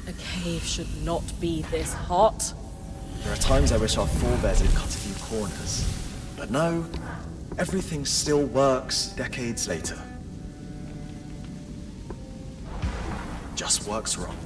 A cave should not be this hot. There are times I wish our forebears had cut a few corners. But no, everything still works decades later. Just works wrong.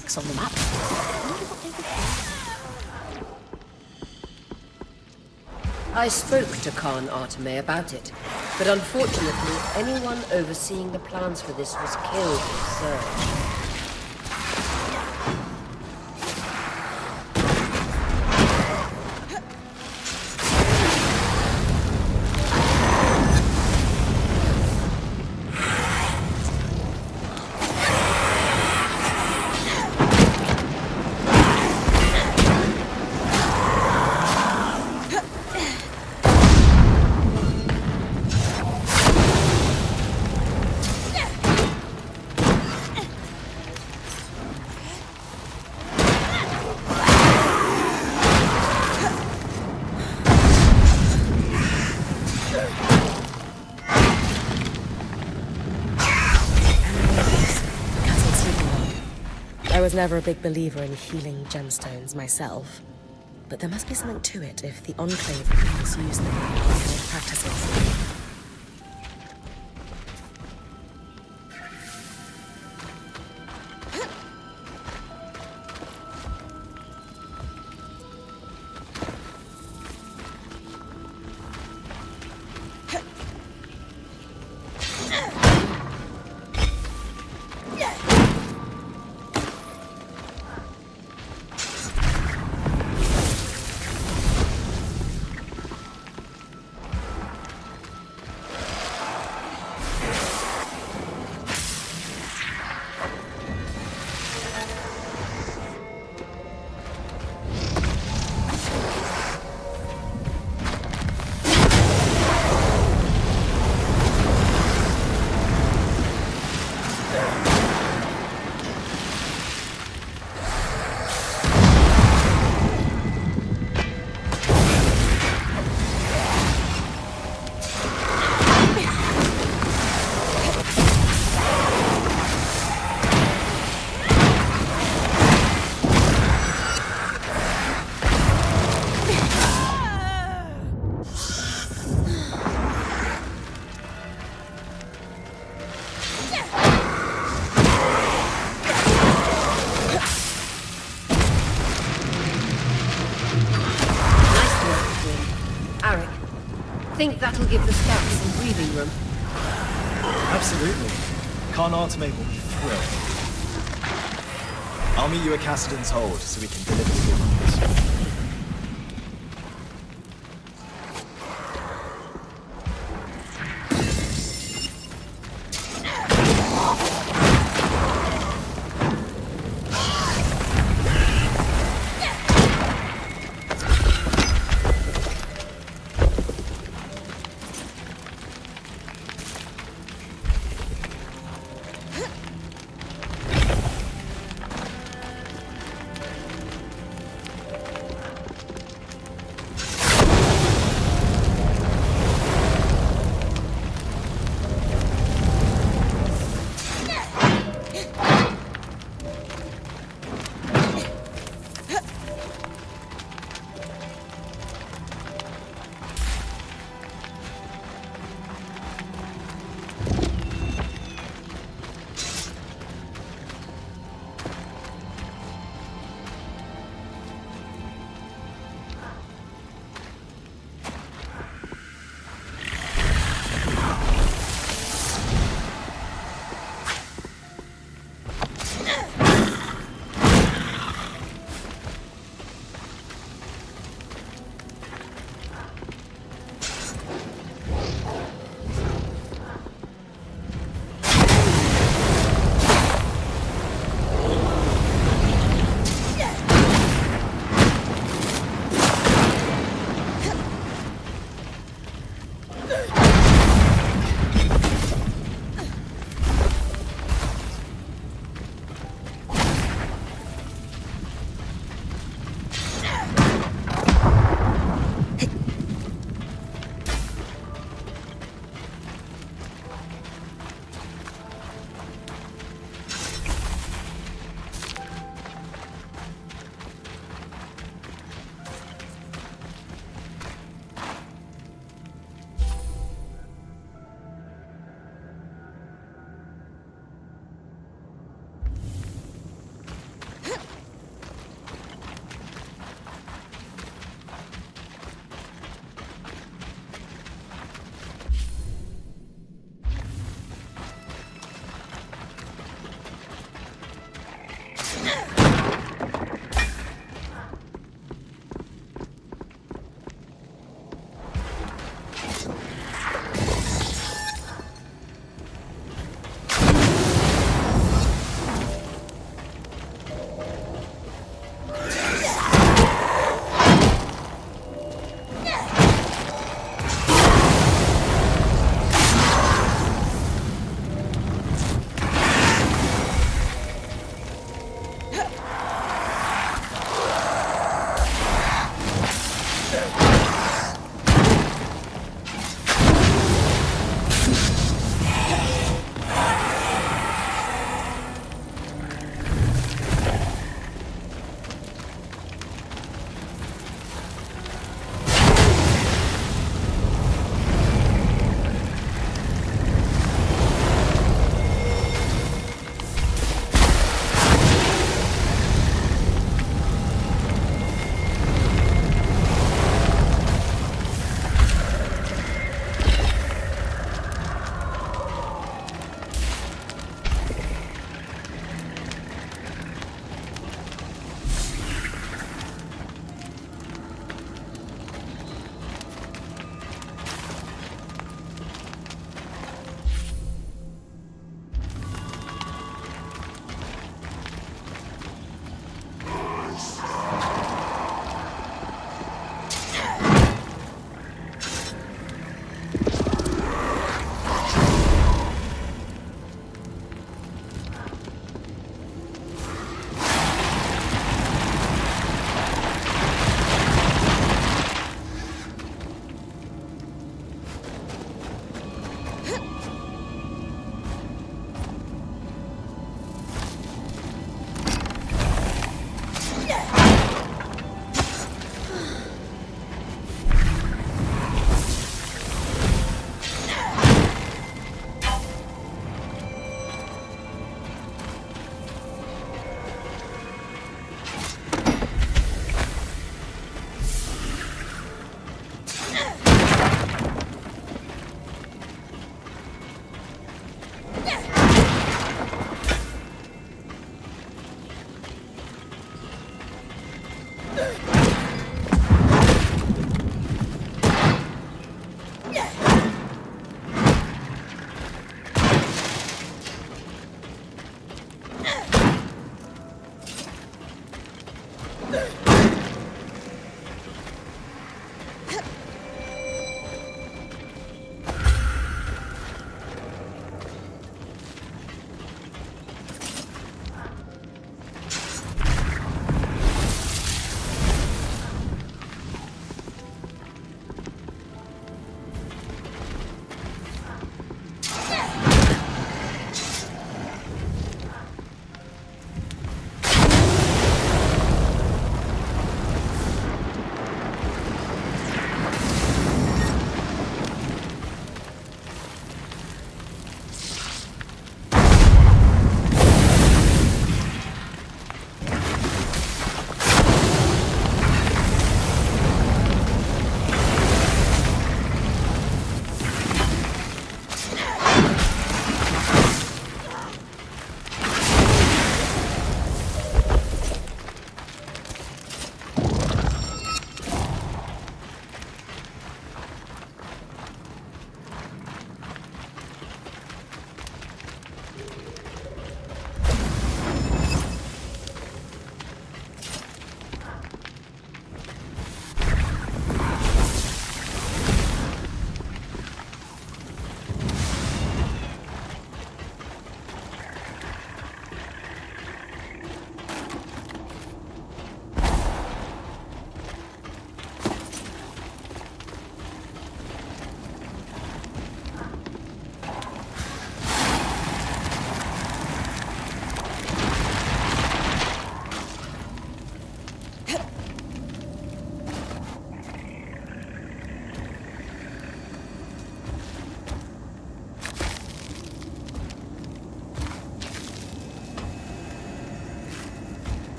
6 on the map. I wonder what they would do. I spoke to Khan Arteme about it, but unfortunately, anyone overseeing the plans for this was killed in the surge. I was never a big believer in healing gemstones myself, but there must be something to it if the Enclave refuse use them in arcane practices. Think that'll give the scouts some breathing room? Absolutely. Khan Arteme will be thrilled. I'll meet you at Cassidon's Hold so we can deliver the good news.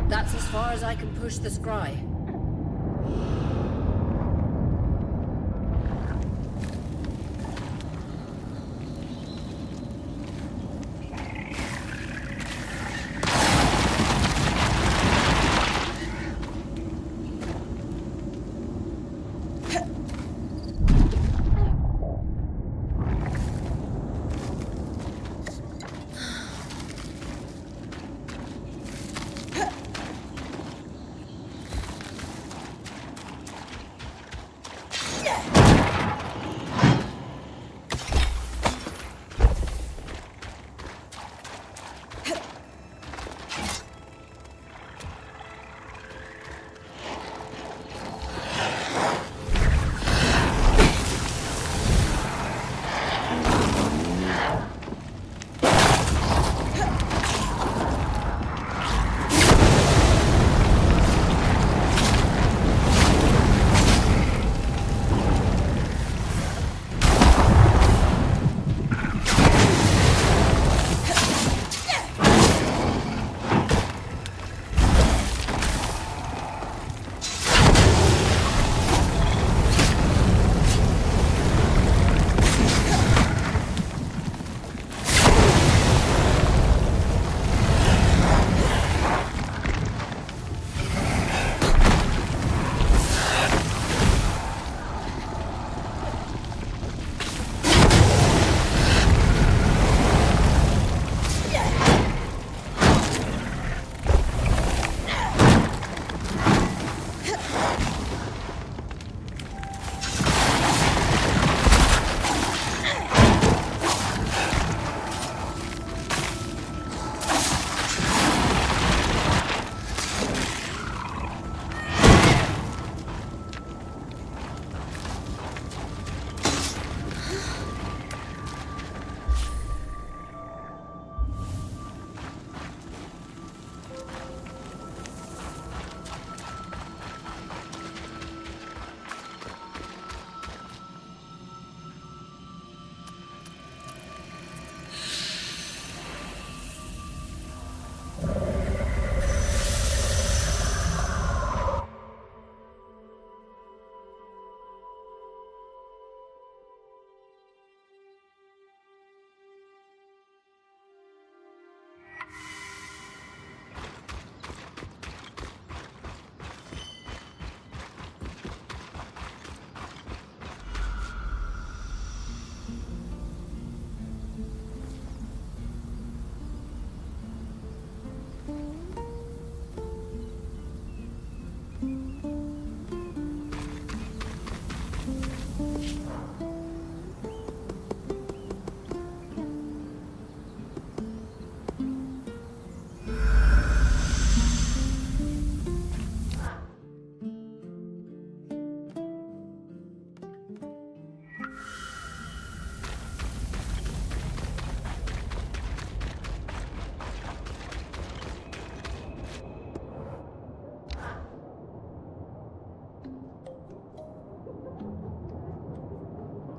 That's as far as I can push the scry.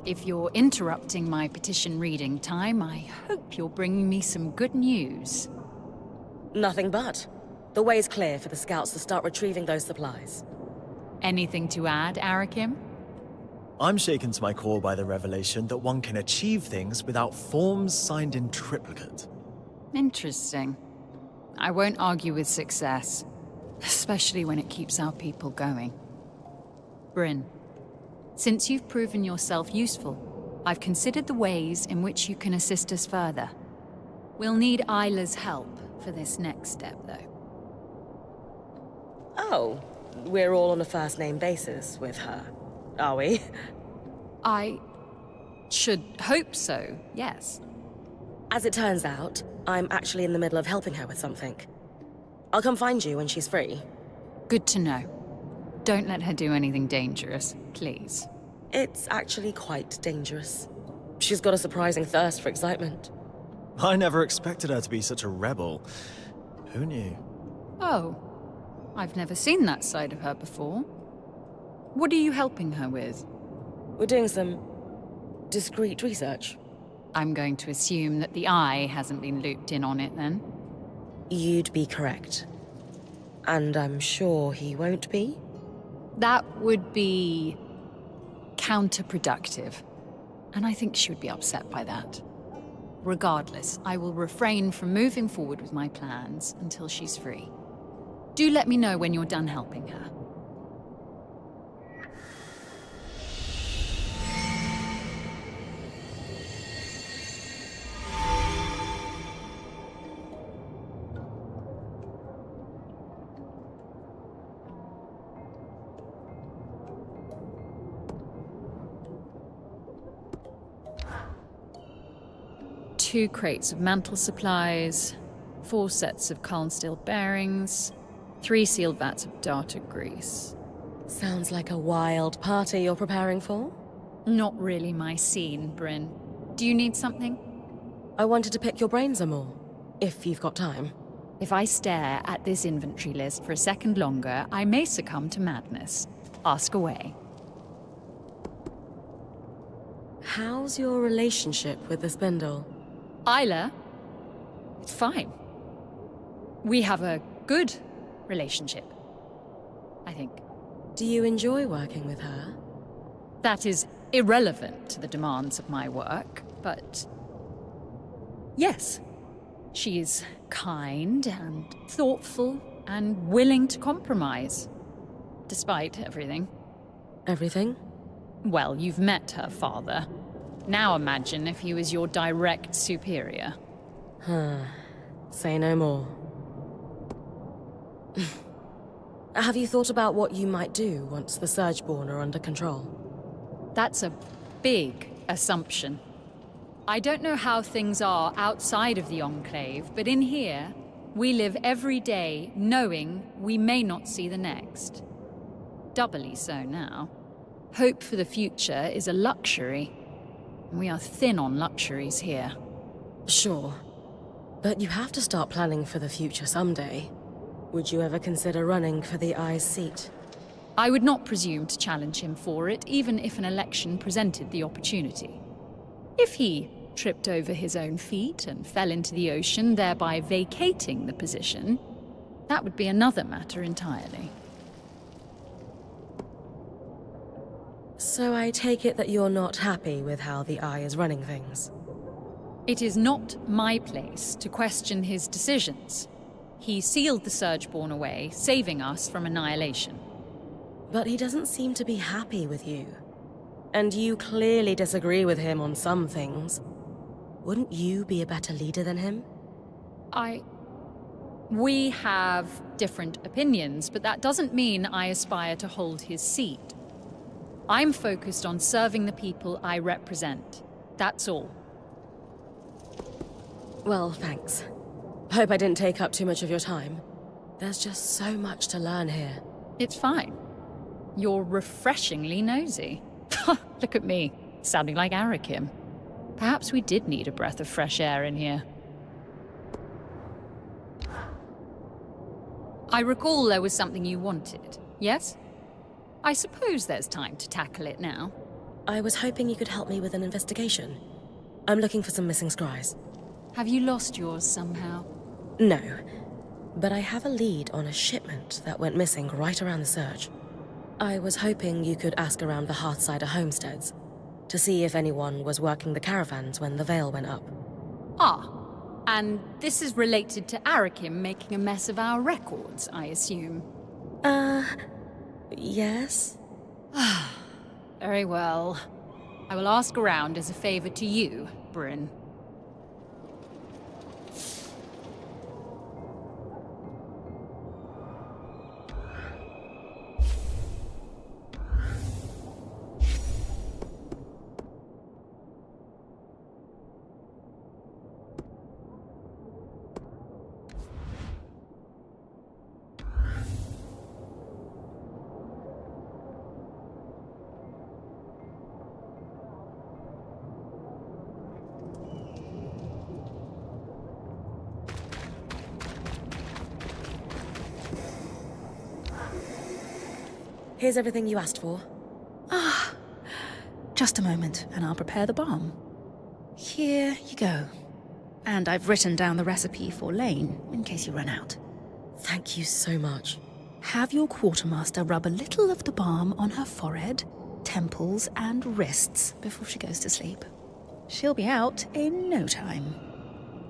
If you're interrupting my petition reading time, I hope you're bringing me some good news. Nothing but. The way's clear for the scouts to start retrieving those supplies. Anything to add, Arakim? I'm shaken to my core by the revelation that one can achieve things without forms signed in triplicate. Interesting. I won't argue with success, especially when it keeps our people going. Bryn, since you've proven yourself useful, I've considered the ways in which you can assist us further. We'll need Isla's help for this next step, though. Oh, we're all on a first-name basis with her, are we? I should hope so, yes. As it turns out, I'm actually in the middle of helping her with something. I'll come find you when she's free. Good to know. Don't let her do anything dangerous, please. It's actually quite dangerous. She's got a surprising thirst for excitement. I never expected her to be such a rebel. Who knew? Oh, I've never seen that side of her before. What are you helping her with? We're doing some discreet research. I'm going to assume that the Eye hasn't been looped in on it, then. You'd be correct. And I'm sure he won't be? That would be counterproductive. And I think she would be upset by that. Regardless, I will refrain from moving forward with my plans until she's free. Do let me know when you're done helping her. Two crates of mantle supplies, 4 sets of Calm steel bearings, 3 sealed vats of data grease. Sounds like a wild party you're preparing for. Not really my scene, Bryn. Do you need something? I wanted to pick your brains some more, if you've got time. If I stare at this inventory list for a second longer, I may succumb to madness. Ask away. How's your relationship with the spindle? Isla, it's fine. We have a good relationship, I think. Do you enjoy working with her? That is irrelevant to the demands of my work, but yes, she is kind and thoughtful and willing to compromise, despite everything. Everything? Well, you've met her father. Now imagine if he was your direct superior. Say no more. Have you thought about what you might do once the Surgeborn are under control? That's a big assumption. I don't know how things are outside of the Enclave, but in here, we live every day knowing we may not see the next. Doubly so now. Hope for the future is a luxury. We are thin on luxuries here. Sure. But you have to start planning for the future someday. Would you ever consider running for the Eye's seat? I would not presume to challenge him for it, even if an election presented the opportunity. If he tripped over his own feet and fell into the ocean, thereby vacating the position, that would be another matter entirely. So I take it that you're not happy with how the Eye is running things? It is not my place to question his decisions. He sealed the Surgeborn away, saving us from annihilation. But he doesn't seem to be happy with you. And you clearly disagree with him on some things. Wouldn't you be a better leader than him? We have different opinions, but that doesn't mean I aspire to hold his seat. I'm focused on serving the people I represent. That's all. Well, thanks. Hope I didn't take up too much of your time. There's just so much to learn here. It's fine. You're refreshingly nosy. Look at me, sounding like Arakim. Perhaps we did need a breath of fresh air in here. I recall there was something you wanted, yes? I suppose there's time to tackle it now. I was hoping you could help me with an investigation. I'm looking for some missing scries. Have you lost yours somehow? No, but I have a lead on a shipment that went missing right around the surge. I was hoping you could ask around the Hearthsider homesteads to see if anyone was working the caravans when the veil went up. Ah, and this is related to Arakim making a mess of our records, I assume. Yes? Very well. I will ask around as a favor to you, Bryn. Here's everything you asked for. Just a moment, and I'll prepare the balm. Here you go. And I've written down the recipe for Lane, in case you run out. Thank you so much. Have your quartermaster rub a little of the balm on her forehead, temples, and wrists before she goes to sleep. She'll be out in no time.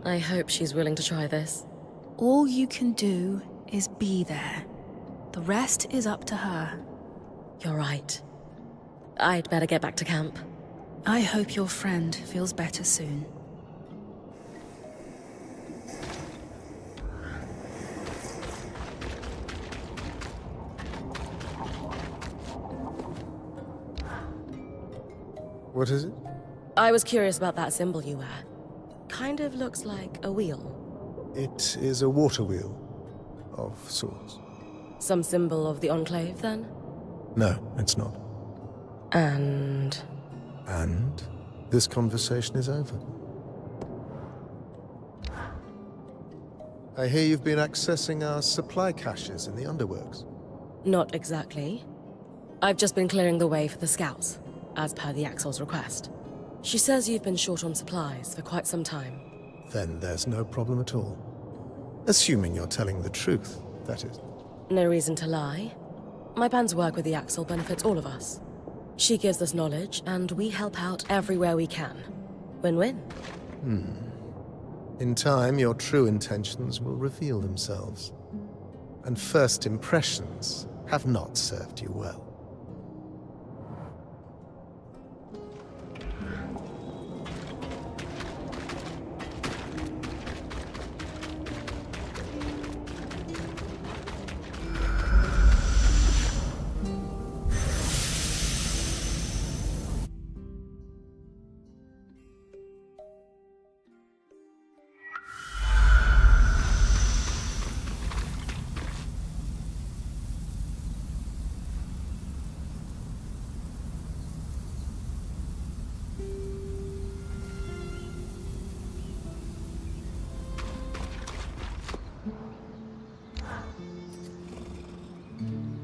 I hope she's willing to try this. All you can do is be there. The rest is up to her. You're right. I'd better get back to camp. I hope your friend feels better soon. What is it? I was curious about that symbol you wear. Kind of looks like a wheel. It is a water wheel, of sorts. Some symbol of the Enclave, then? No, it's not. And... And this conversation is over. I hear you've been accessing our supply caches in the underworks. Not exactly. I've just been clearing the way for the scouts, as per the Axel's request. She says you've been short on supplies for quite some time. Then there's no problem at all. Assuming you're telling the truth, that is. No reason to lie. My band's work with the Axel benefits all of us. She gives us knowledge, and we help out everywhere we can. Win-win. In time, your true intentions will reveal themselves. And first impressions have not served you well.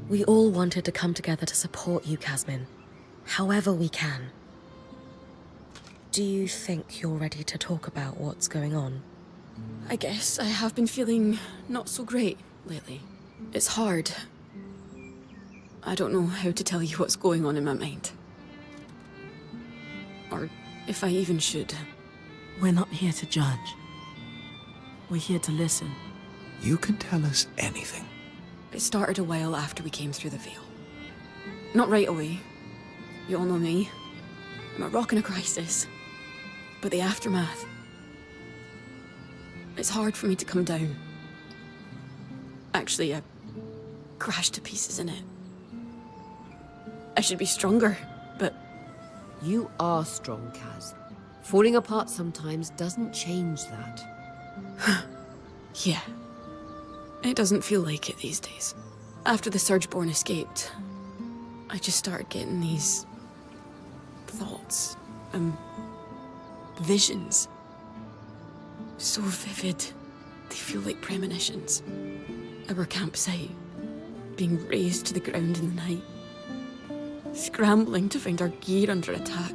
We all wanted to come together to support you, Casmin. However we can. Do you think you're ready to talk about what's going on? I guess I have been feeling not so great lately. It's hard. I don't know how to tell you what's going on in my mind. Or if I even should. We're not here to judge. We're here to listen. You can tell us anything. It started a while after we came through the Veil. Not right away. You all know me. I'm a rock in a crisis. But the aftermath... It's hard for me to come down. Actually, I crashed to pieces in it. I should be stronger, but... You are strong, Kaz. Falling apart sometimes doesn't change that. Yeah. It doesn't feel like it these days. After the Surgeborn escaped, I just started getting these... thoughts. Visions. So vivid, they feel like premonitions. Our campsite, being razed to the ground in the night. Scrambling to find our gear under attack.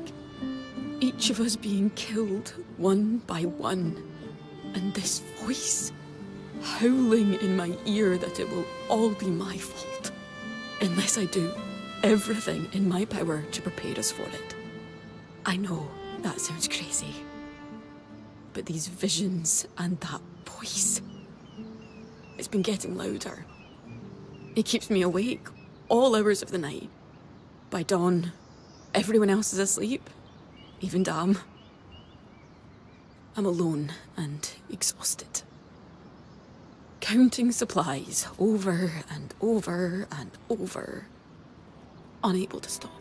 Each of us being killed, one by one. And this voice, howling in my ear that it will all be my fault. Unless I do everything in my power to prepare us for it. I know that sounds crazy. But these visions and that voice, it's been getting louder. It keeps me awake all hours of the night. By dawn, everyone else is asleep, even Dam. I'm alone and exhausted. Counting supplies over and over and over, unable to stop.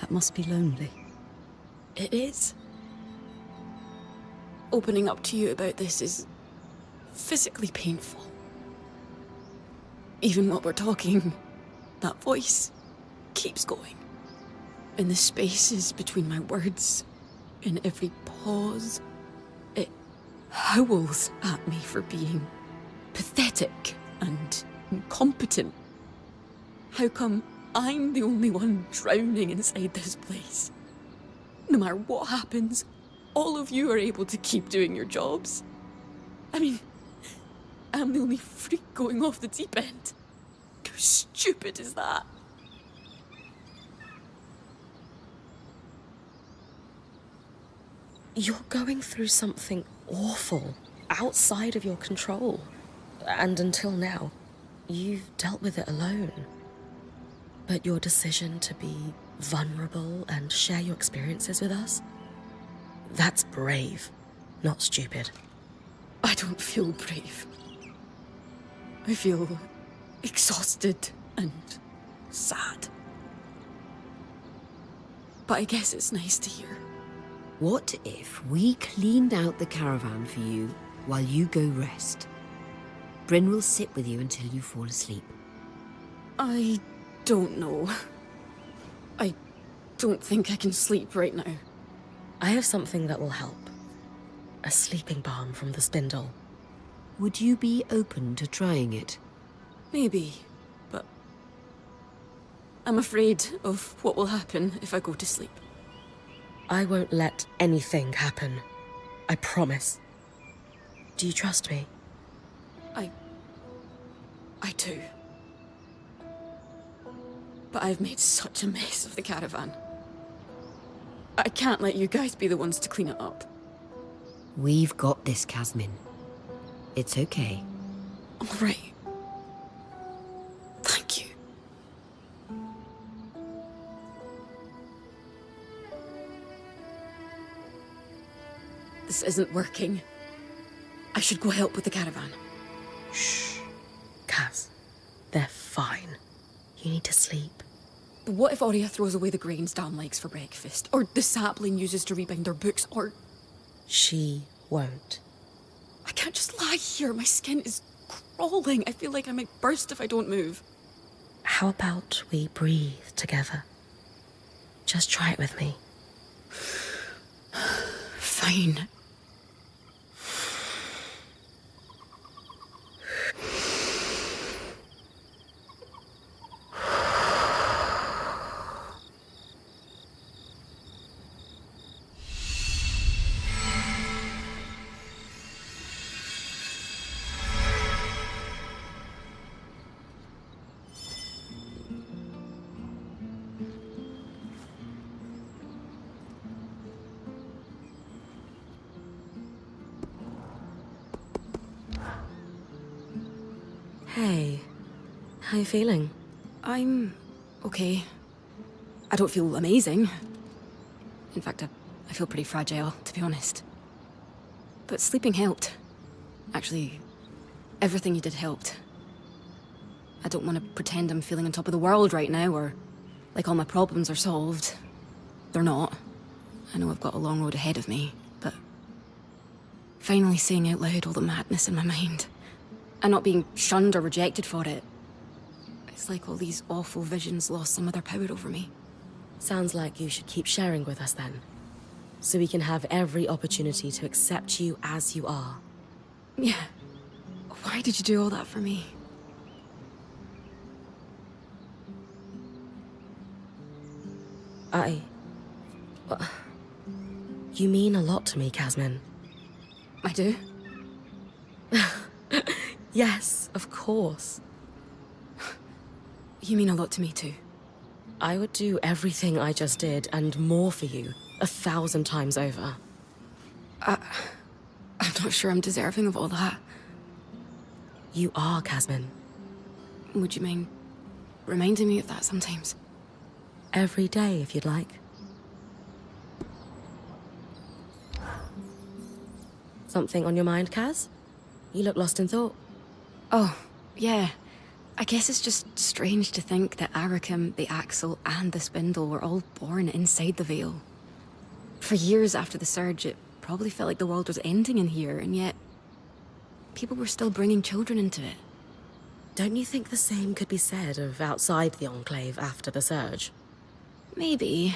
That must be lonely. It is. Opening up to you about this is physically painful. Even while we're talking, that voice keeps going. In the spaces between my words, in every pause, it howls at me for being pathetic and incompetent. How come I'm the only one drowning inside this place? No matter what happens, all of you are able to keep doing your jobs. I mean, I'm the only freak going off the deep end. How stupid is that? You're going through something awful, outside of your control. And until now, you've dealt with it alone. But your decision to be vulnerable and share your experiences with us, that's brave, not stupid. I don't feel brave. I feel exhausted and sad. But I guess it's nice to hear. What if we cleaned out the caravan for you while you go rest? Bryn will sit with you until you fall asleep. I don't know. I don't think I can sleep right now. I have something that will help. A sleeping balm from the spindle. Would you be open to trying it? Maybe, but I'm afraid of what will happen if I go to sleep. I won't let anything happen. I promise. Do you trust me? I do. But I've made such a mess of the caravan. I can't let you guys be the ones to clean it up. We've got this, Casmin. It's okay. All right. Thank you. This isn't working. I should go help with the caravan. Shh. Kaz, they're fine. You need to sleep. But what if Aurea throws away the grains Dan likes for breakfast? Or the sapling uses to rebind their books? Or... She won't. I can't just lie here. My skin is crawling. I feel like I might burst if I don't move. How about we breathe together? Just try it with me. Fine. Hey, how you feeling? I'm okay. I don't feel amazing. In fact, I feel pretty fragile, to be honest. But sleeping helped. Actually, everything you did helped. I don't want to pretend I'm feeling on top of the world right now, or like all my problems are solved. They're not. I know I've got a long road ahead of me, but finally saying out loud all the madness in my mind, and not being shunned or rejected for it. It's like all these awful visions lost some of their power over me. Sounds like you should keep sharing with us then. So we can have every opportunity to accept you as you are. Yeah. Why did you do all that for me? You mean a lot to me, Casmin. I do? Yes, of course. You mean a lot to me too. I would do everything I just did and more for you, 1,000 times over. I'm not sure I'm deserving of all that. You are, Casmin. Would you mind reminding me of that sometimes? Every day, if you'd like. Something on your mind, Kaz? You look lost in thought. Oh, yeah. I guess it's just strange to think that Arakim, the Axle, and the Spindle were all born inside the Veil. For years after the Surge, it probably felt like the world was ending in here, and yet people were still bringing children into it. Don't you think the same could be said of outside the Enclave after the Surge? Maybe.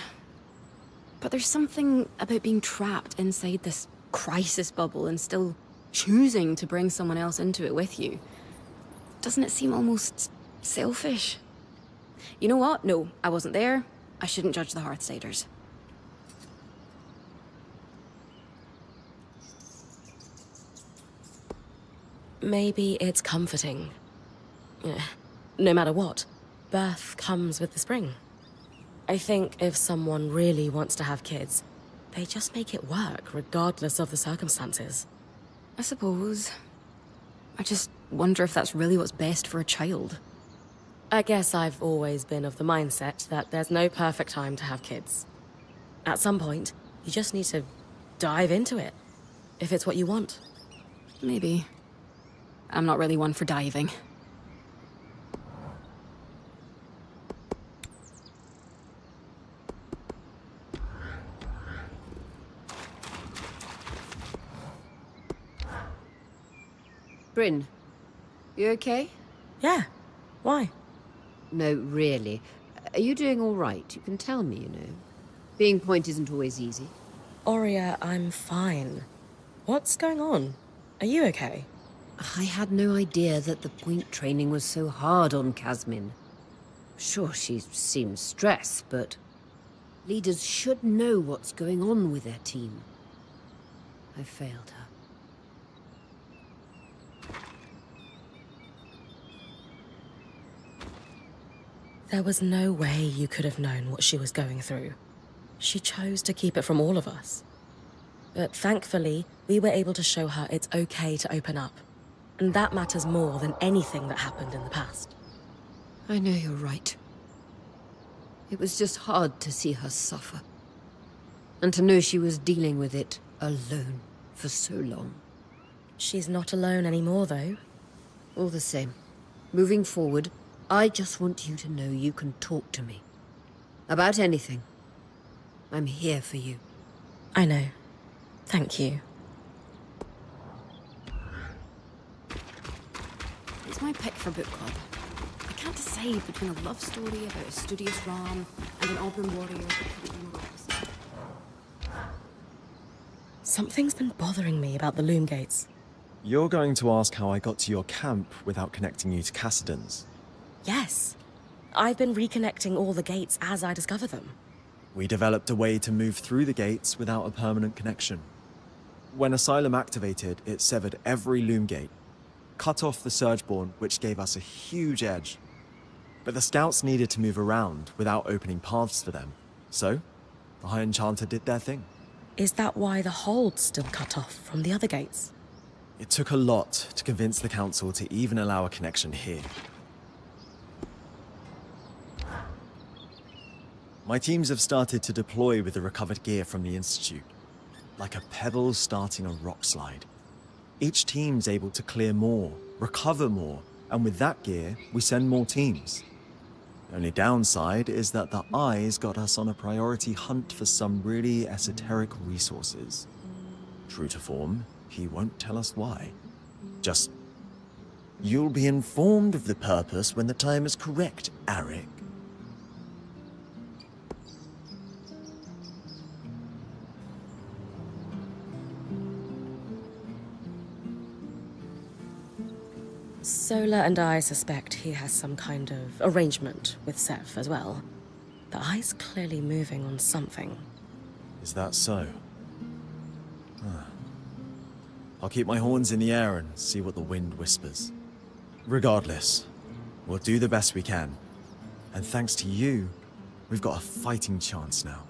But there's something about being trapped inside this crisis bubble and still choosing to bring someone else into it with you. Doesn't it seem almost selfish? You know what? No, I wasn't there. I shouldn't judge the Hearthsiders. Maybe it's comforting. Yeah. No matter what, birth comes with the spring. I think if someone really wants to have kids, they just make it work, regardless of the circumstances. I suppose. I just wonder if that's really what's best for a child. I guess I've always been of the mindset that there's no perfect time to have kids. At some point, you just need to dive into it, if it's what you want. Maybe. I'm not really one for diving. Bryn, you okay? Yeah. Why? No, really. Are you doing all right? You can tell me, you know. Being point isn't always easy. Aurea, I'm fine. What's going on? Are you okay? I had no idea that the point training was so hard on Casmin. Sure, she seems stressed, but leaders should know what's going on with their team. I failed her. There was no way you could have known what she was going through. She chose to keep it from all of us. But thankfully, we were able to show her it's okay to open up. And that matters more than anything that happened in the past. I know you're right. It was just hard to see her suffer. And to know she was dealing with it alone for so long. She's not alone anymore, though. All the same, moving forward, I just want you to know you can talk to me. About anything. I'm here for you. I know. Thank you. It's my pick for book club. I can't decide between a love story about a studious Ram and an Auburn warrior that couldn't be more opposite. Something's been bothering me about the Loom Gates. You're going to ask how I got to your camp without connecting you to Cassidon's. Yes. I've been reconnecting all the gates as I discover them. We developed a way to move through the gates without a permanent connection. When Asylum activated, it severed every Loom Gate, cut off the Surgeborn, which gave us a huge edge. But the scouts needed to move around without opening paths for them. So, the High Enchanter did their thing. Is that why the hold's still cut off from the other gates? It took a lot to convince the Council to even allow a connection here. My teams have started to deploy with the recovered gear from the Institute, like a pebble starting a rock slide. Each team's able to clear more, recover more, and with that gear, we send more teams. The only downside is that the Eyes got us on a priority hunt for some really esoteric resources. True to form, he won't tell us why. Just, you'll be informed of the purpose when the time is correct, Arik. Sola and I suspect he has some kind of arrangement with Seth as well. The Eye's clearly moving on something. Is that so? I'll keep my horns in the air and see what the wind whispers. Regardless, we'll do the best we can. And thanks to you, we've got a fighting chance now.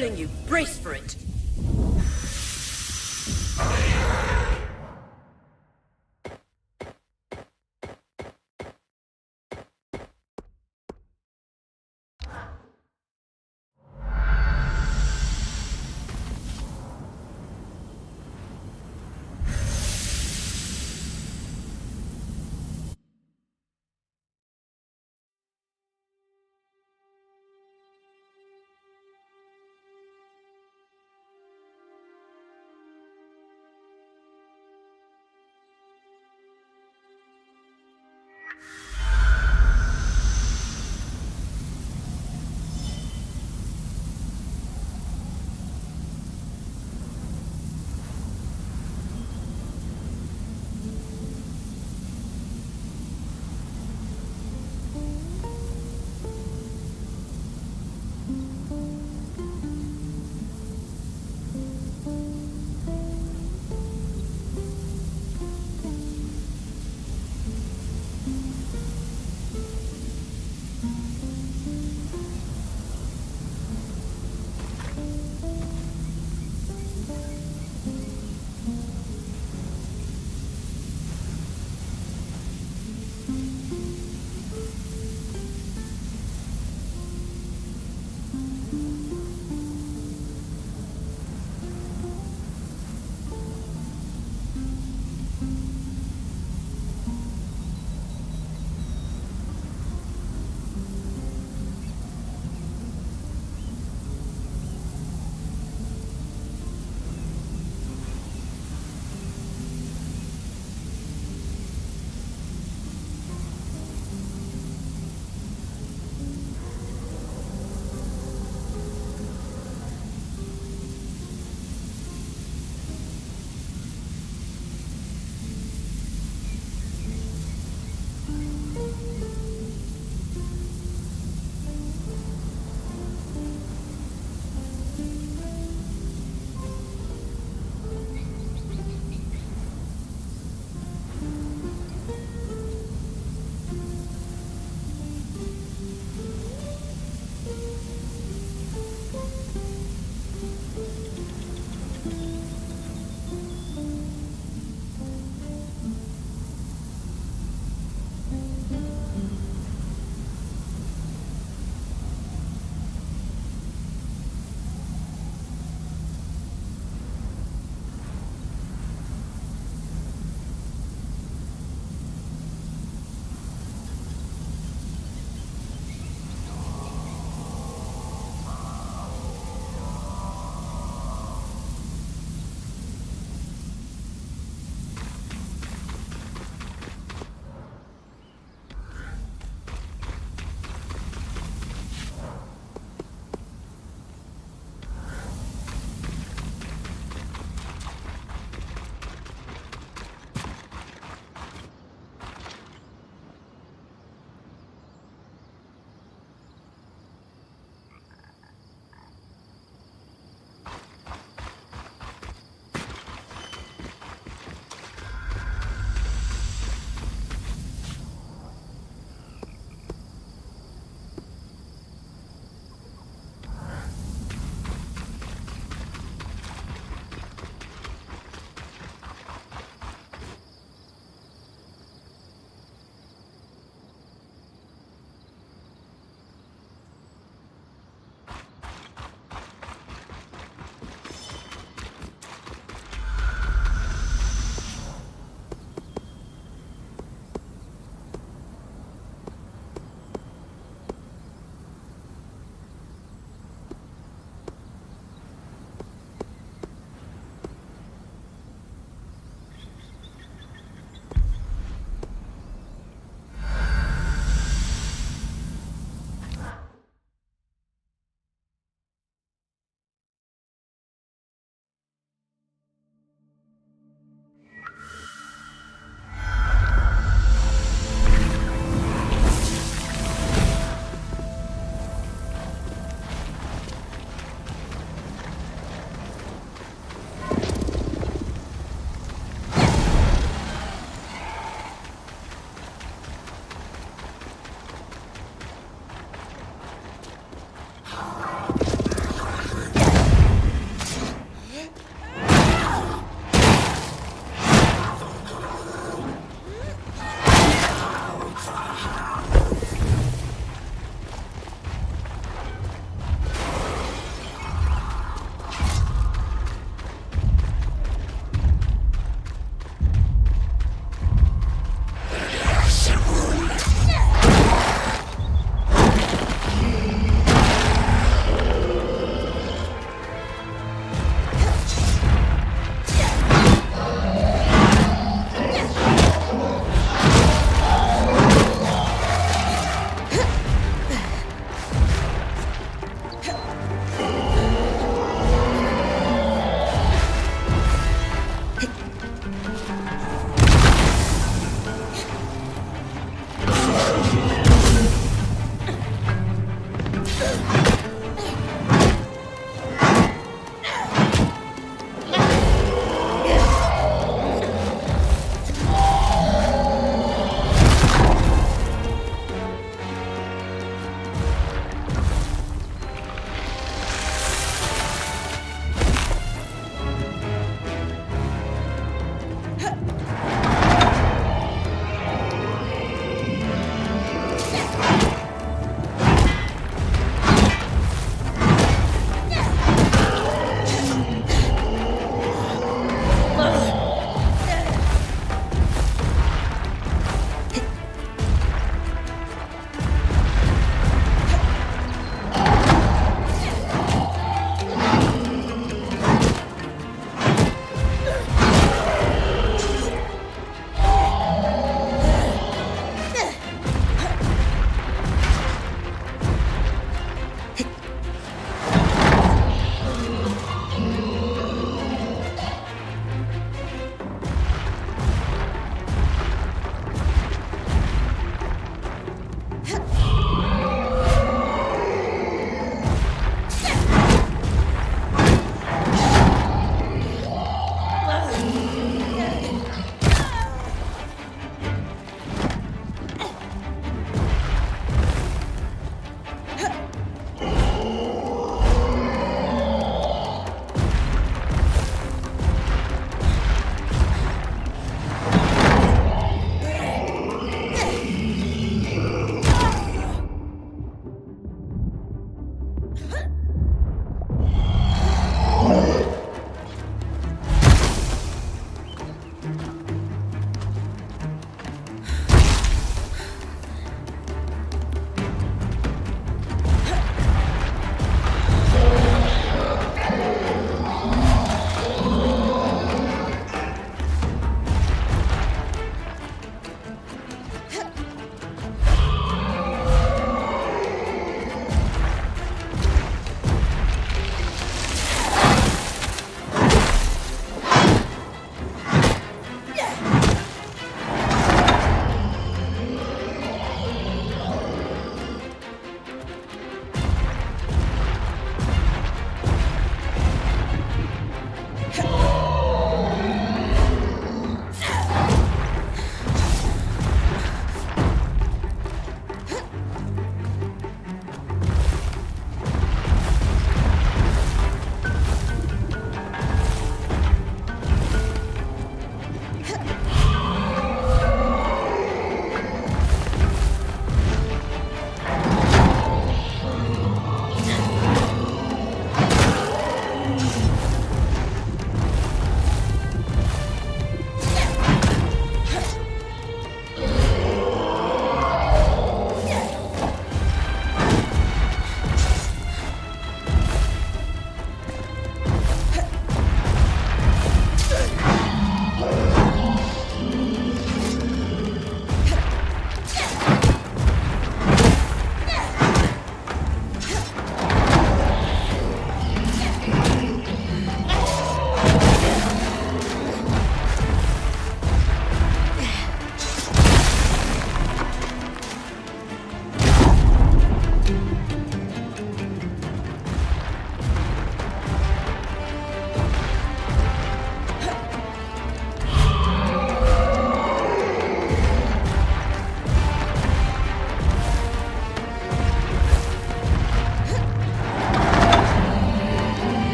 calling you. Brace for it.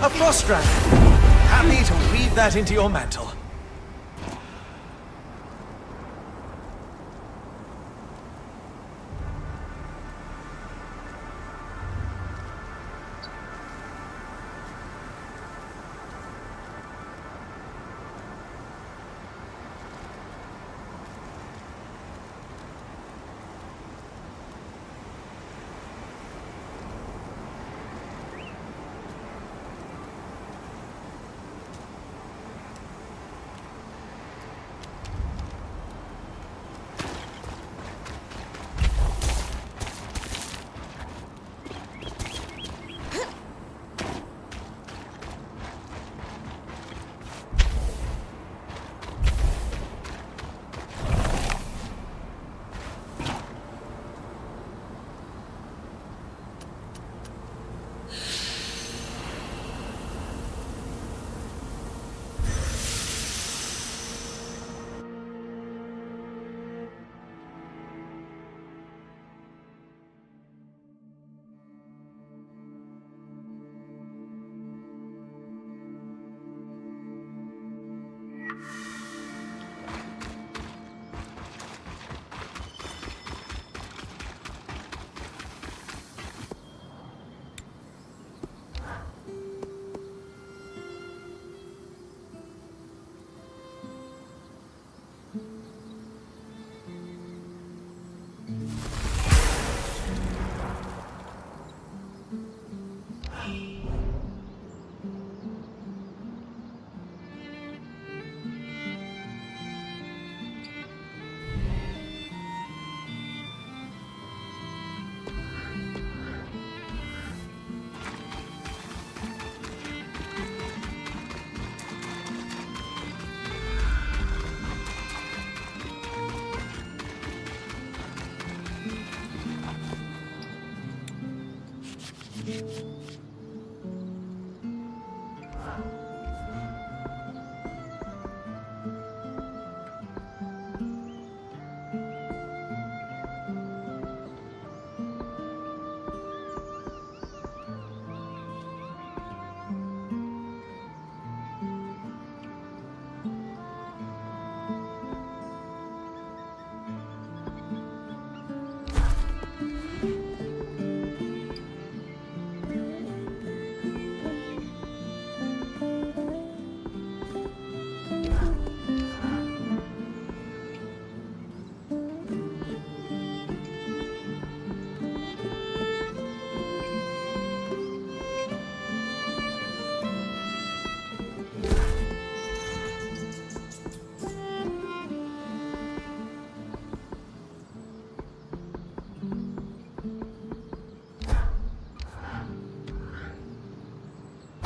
A frost strand. Happy to weave that into your mantle.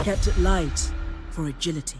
Kept it light for agility.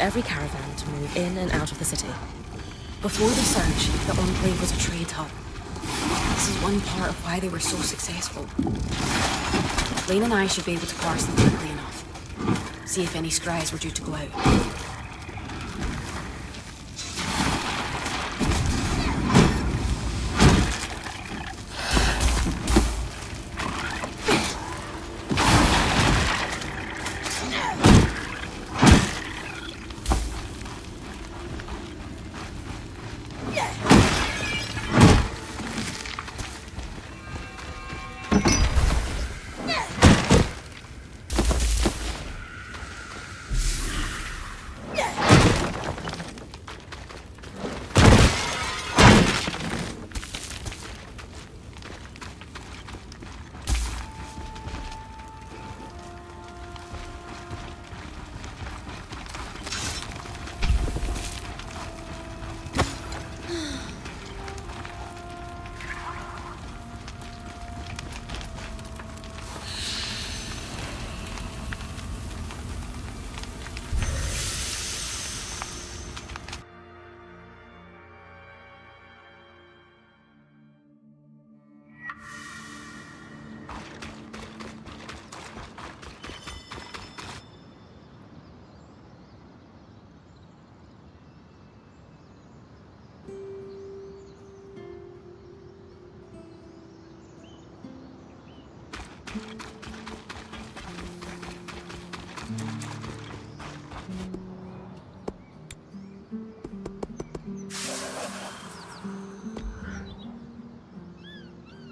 every caravan to move in and out of the city. Before the surge, the Enclave was a trade hub. This is one part of why they were so successful. Lane and I should be able to parse them quickly enough. See if any scries were due to go out.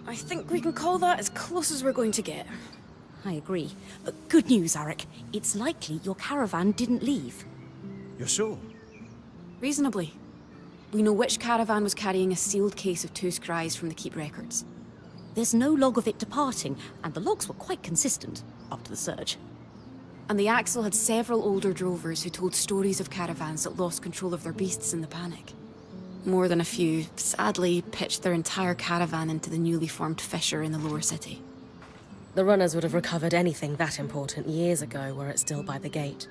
I think we can call that as close as we're going to get. I agree. Good news, Arik. It's likely your caravan didn't leave. You're sure? Reasonably. We know which caravan was carrying a sealed case of 2 scries from the Keep records. There's no log of it departing, and the logs were quite consistent after the surge. And the Axel had several older drovers who told stories of caravans that lost control of their beasts in the panic. More than a few, sadly, pitched their entire caravan into the newly formed fissure in the lower city. The runners would have recovered anything that important years ago were it still by the gate.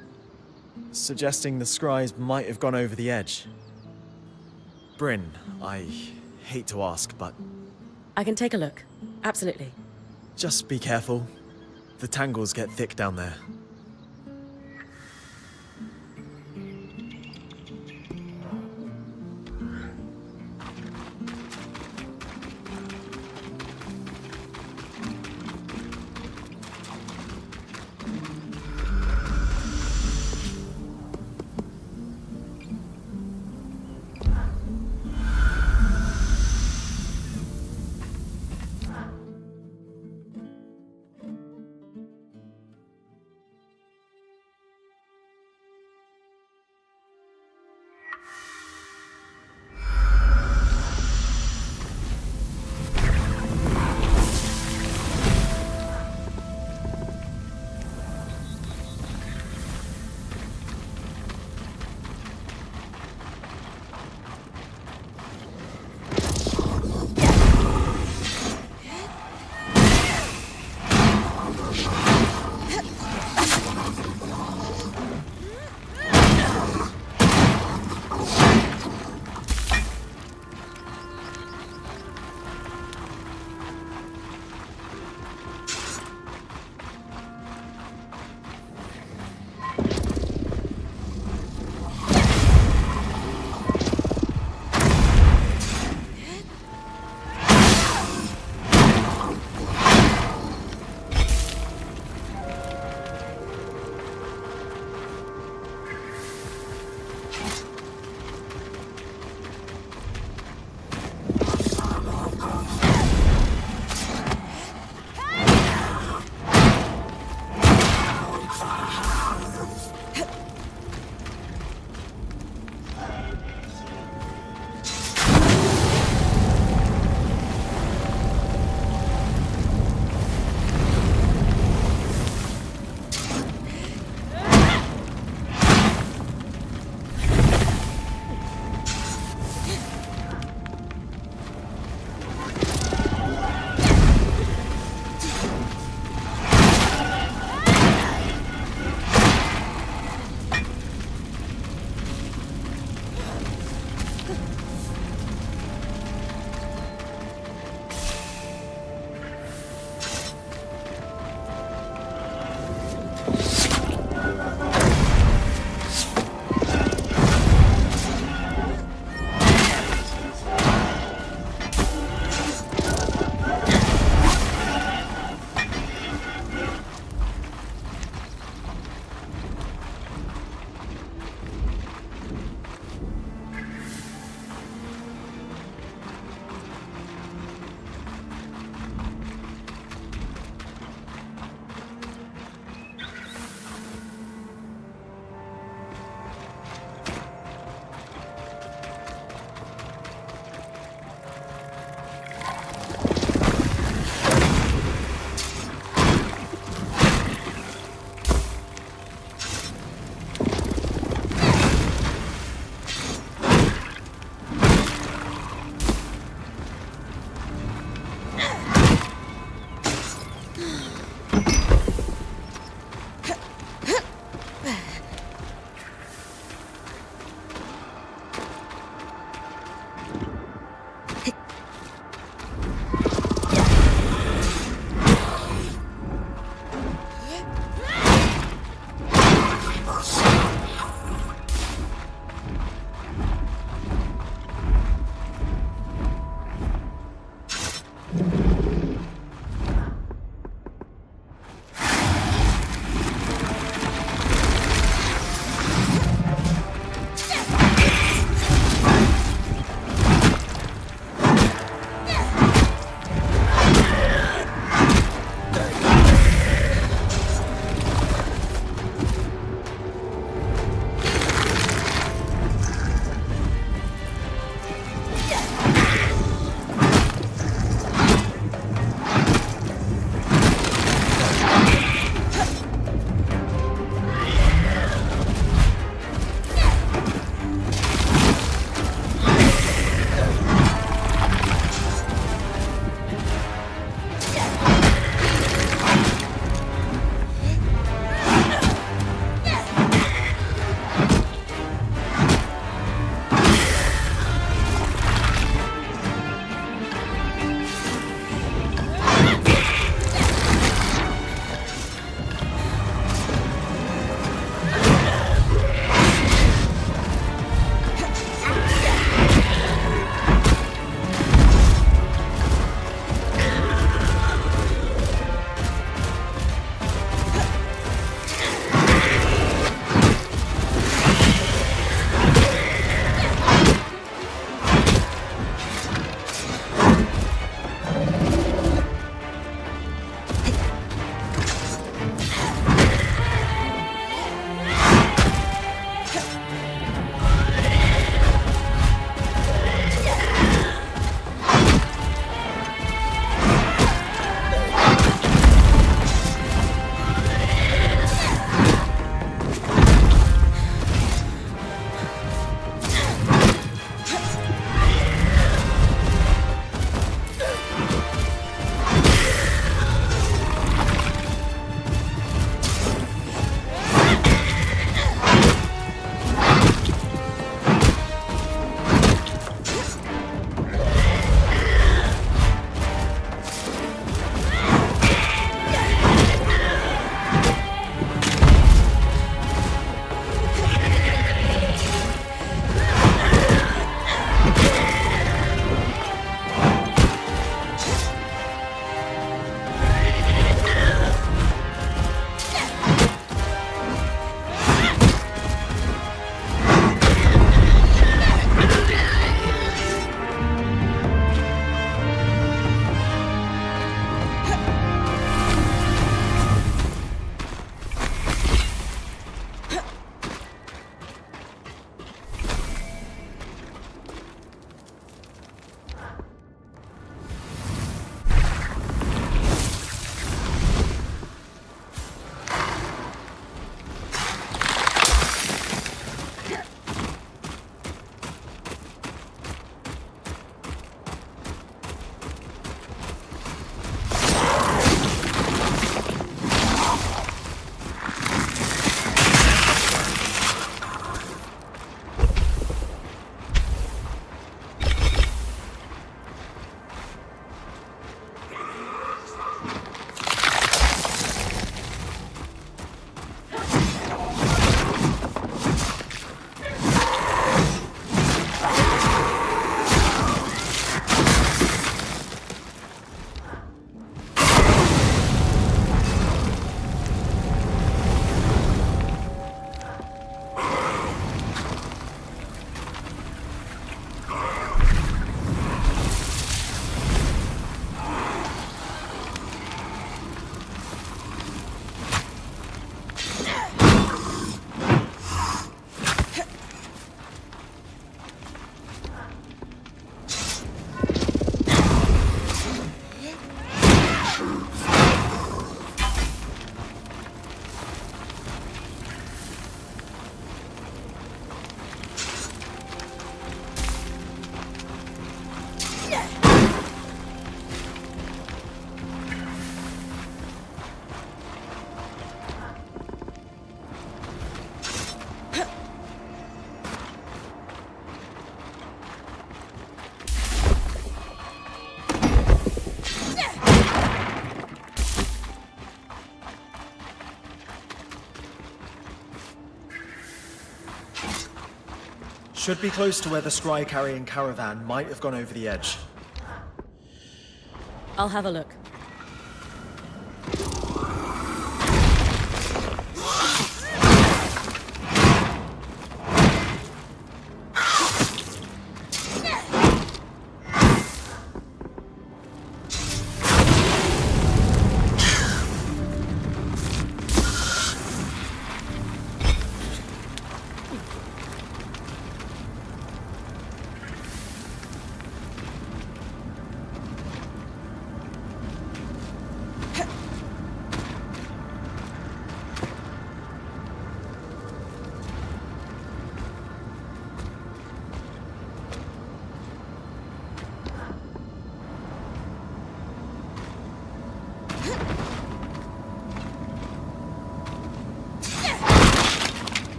Suggesting the scries might have gone over the edge. Bryn, I hate to ask, but I can take a look. Absolutely. just be careful. The tangles get thick down there. Should be close to where the scry-carrying caravan might have gone over the edge. I'll have a look.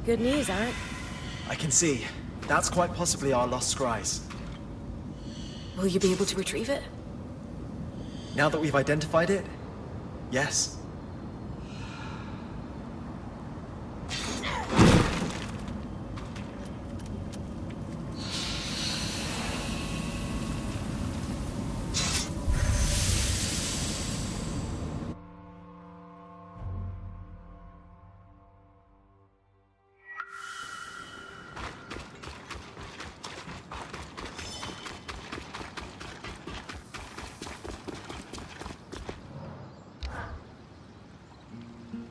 Good news, Eric. I can see. That's quite possibly our lost scries. Will you be able to retrieve it? Now that we've identified it, yes.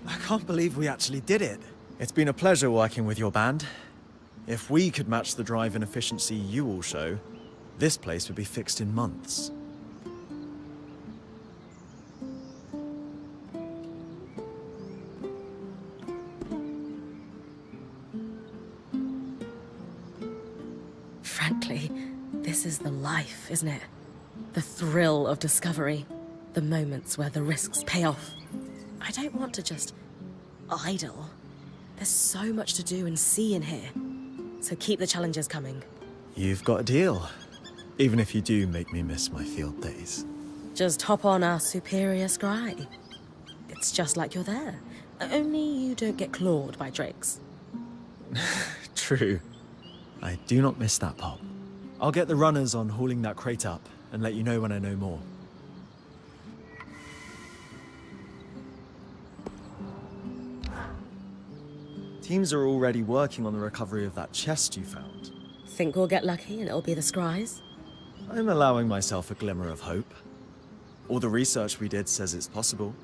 I can't believe we actually did it. It's been a pleasure working with your band. If we could match the drive and efficiency you all show, this place would be fixed in months. Frankly, this is the life, isn't it? The thrill of discovery. The moments where the risks pay off. I don't want to just idle. There's so much to do and see in here. So keep the challenges coming. You've got a deal. Even if you do make me miss my field days. Just hop on our superior scry. It's just like you're there. Only you don't get clawed by drakes. True. I do not miss that part. I'll get the runners on hauling that crate up and let you know when I know more. Teams are already working on the recovery of that chest you found. Think we'll get lucky and it'll be the scries? I'm allowing myself a glimmer of hope. All the research we did says it's possible.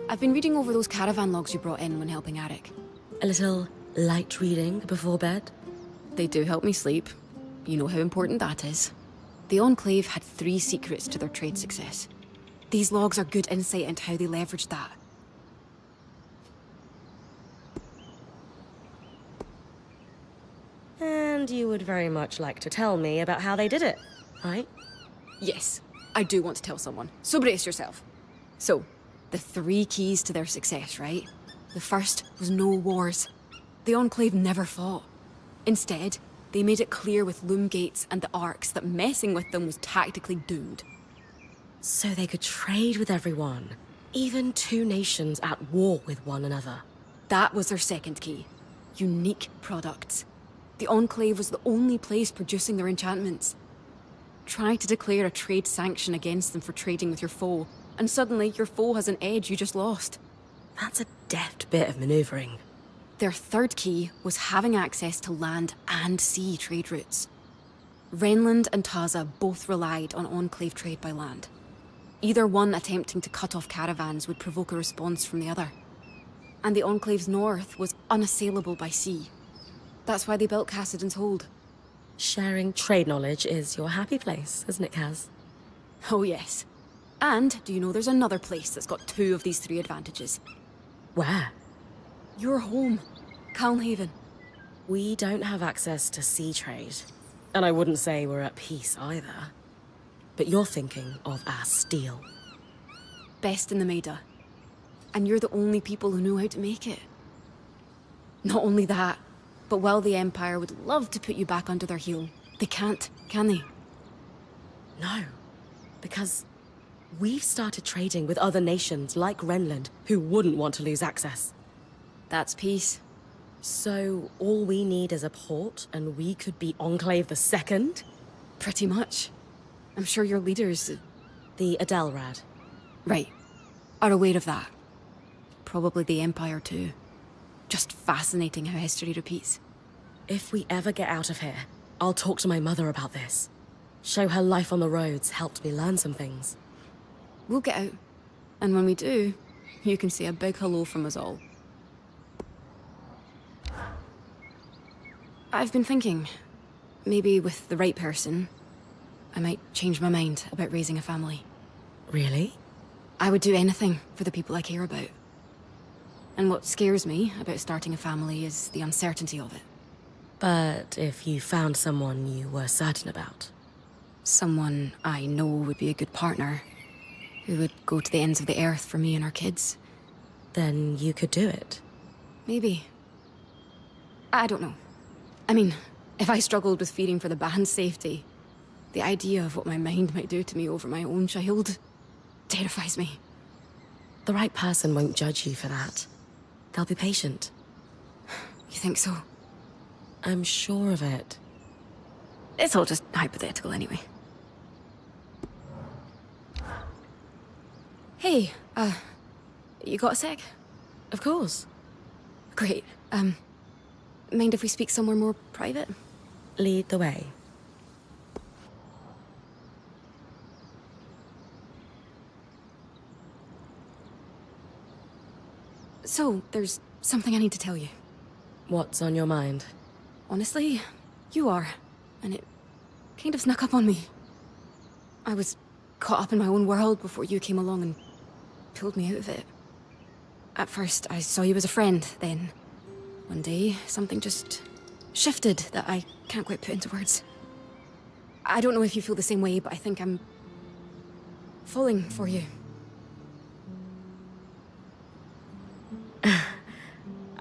I've been reading over those caravan logs you brought in when helping Arik. A little light reading before bed? They do help me sleep. You know how important that is. The Enclave had 3 secrets to their trade success. These logs are good insight into how they leveraged that. And you would very much like to tell me about how they did it, right? Yes, I do want to tell someone. So brace yourself. So, the 3 keys to their success, right? The first was no wars. The Enclave never fought. Instead, they made it clear with loom gates and the arcs that messing with them was tactically doomed. So they could trade with everyone, even 2 nations at war with one another. That was their second key. Unique products. The Enclave was the only place producing their enchantments. Try to declare a trade sanction against them for trading with your foe, and suddenly your foe has an edge you just lost. That's a deft bit of maneuvering. Their third key was having access to land and sea trade routes. Renland and Taza both relied on Enclave trade by land. Either one attempting to cut off caravans would provoke a response from the other. And the Enclave's north was unassailable by sea. That's why they built Cassidon's Hold. Sharing trade knowledge is your happy place, isn't it, Kaz? Oh yes. And do you know there's another place that's got 2 of these 3 advantages? Where? Your home. Calmhaven. We don't have access to sea trade. And I wouldn't say we're at peace either. But you're thinking of our steel. Best in the Maida. And you're the only people who know how to make it. Not only that, but while the Empire would love to put you back under their heel, they can't, can they? No. Because we've started trading with other nations like Renland who wouldn't want to lose access. That's peace. So all we need is a port and we could be Enclave the Second? Pretty much. I'm sure your leaders... The Adelrad. Right. Are aware of that. Probably the Empire too. Just fascinating how history repeats. If we ever get out of here, I'll talk to my mother about this. Show her life on the roads helped me learn some things. We'll get out. And when we do, you can say a big hello from us all. I've been thinking, maybe with the right person, I might change my mind about raising a family. Really? I would do anything for the people I care about. And what scares me about starting a family is the uncertainty of it. But if you found someone you were certain about? Someone I know would be a good partner, who would go to the ends of the earth for me and our kids. Then you could do it. Maybe. I don't know. I mean, if I struggled with fearing for the band's safety, the idea of what my mind might do to me over my own child terrifies me. The right person won't judge you for that. They'll be patient. You think so? I'm sure of it. It's all just hypothetical anyway. Hey, you got a sec? Of course. Great. Mind if we speak somewhere more private? Lead the way. So, there's something I need to tell you. What's on your mind? Honestly, you are. And it kind of snuck up on me. I was caught up in my own world before you came along and pulled me out of it. At first, I saw you as a friend, then one day, something just shifted that I can't quite put into words. I don't know if you feel the same way, but I think I'm falling for you.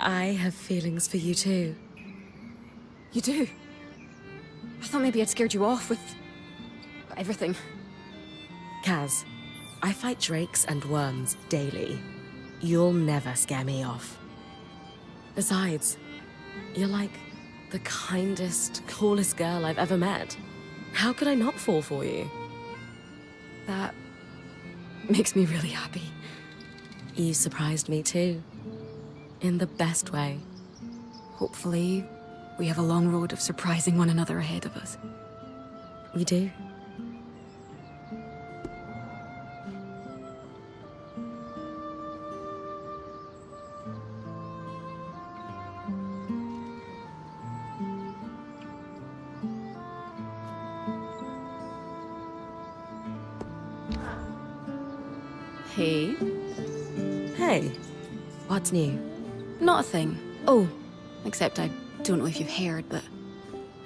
I have feelings for you too. You do? I thought maybe I'd scared you off with everything. Kaz, I fight drakes and worms daily. You'll never scare me off. Besides, you're like the kindest, coolest girl I've ever met. How could I not fall for you? That makes me really happy. You surprised me too. In the best way. Hopefully, we have a long road of surprising one another ahead of us. We do. Hey? Hey, what's new? Not a thing. Oh, except I don't know if you've heard, but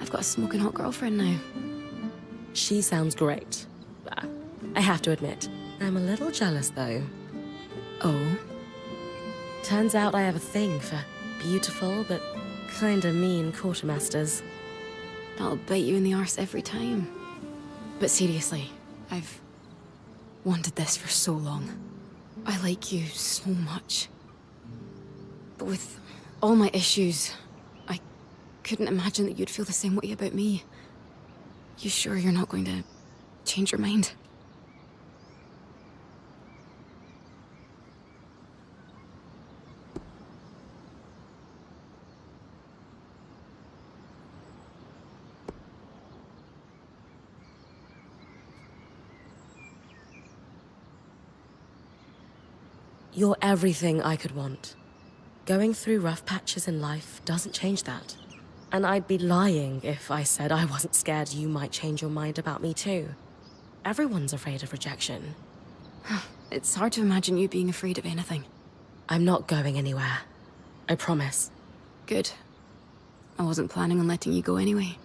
I've got a smoking hot girlfriend now. She sounds great. I have to admit, I'm a little jealous though. Oh? Turns out I have a thing for beautiful but kinda mean quartermasters. That'll bite you in the arse every time. But seriously, I've wanted this for so long. I like you so much. But with all my issues, I couldn't imagine that you'd feel the same way about me. You sure you're not going to change your mind? You're everything I could want. Going through rough patches in life doesn't change that. And I'd be lying if I said I wasn't scared you might change your mind about me too. Everyone's afraid of rejection. It's hard to imagine you being afraid of anything. I'm not going anywhere. I promise. Good. I wasn't planning on letting you go anyway.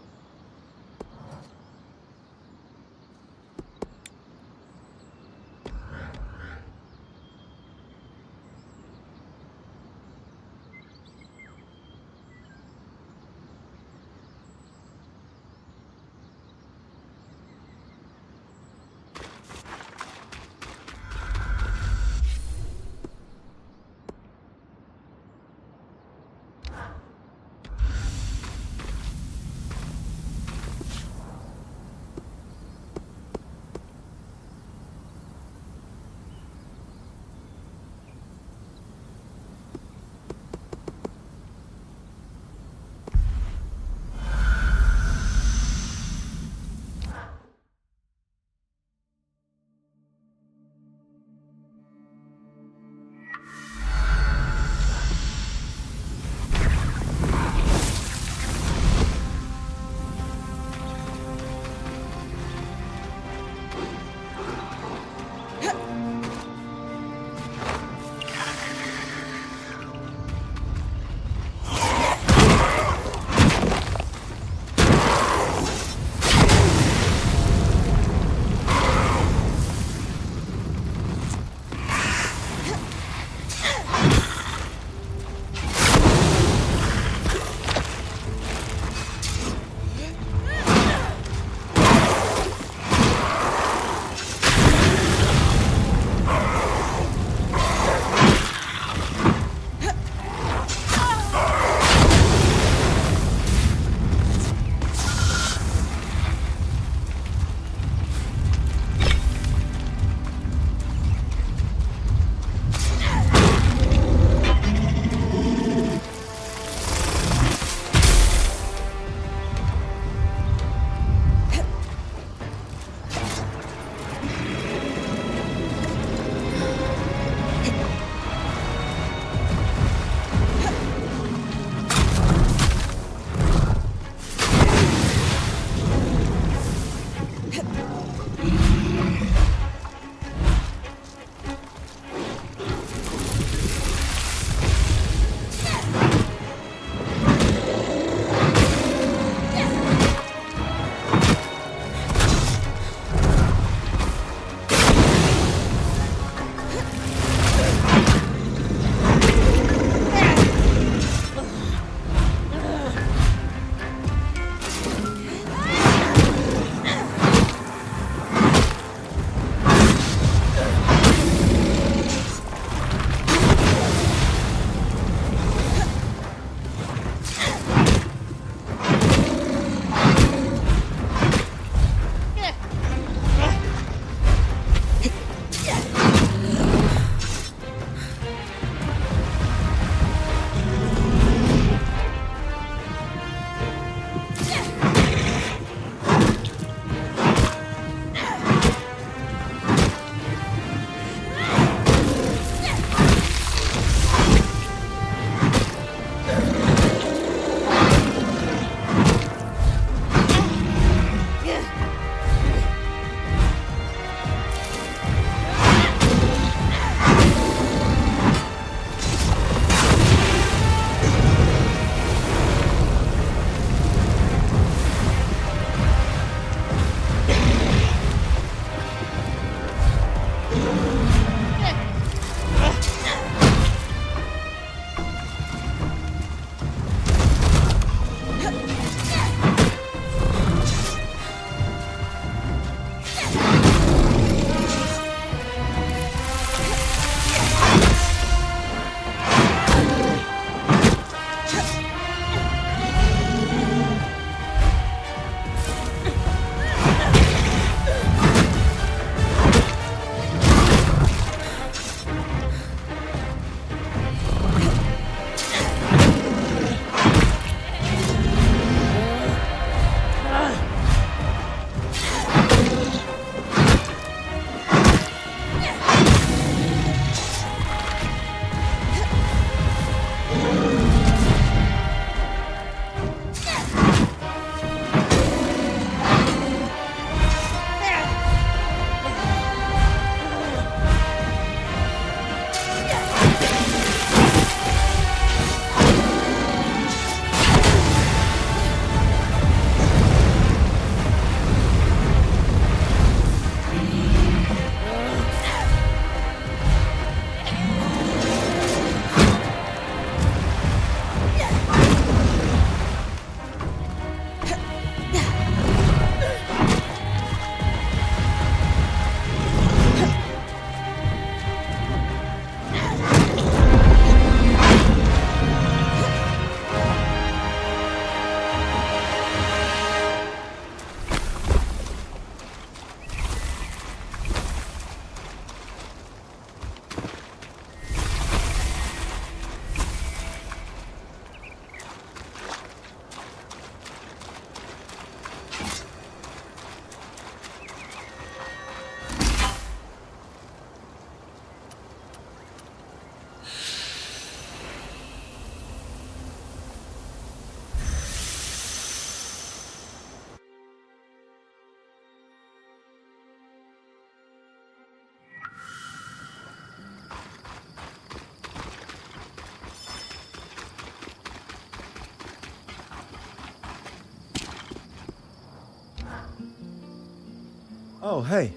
Oh, hey.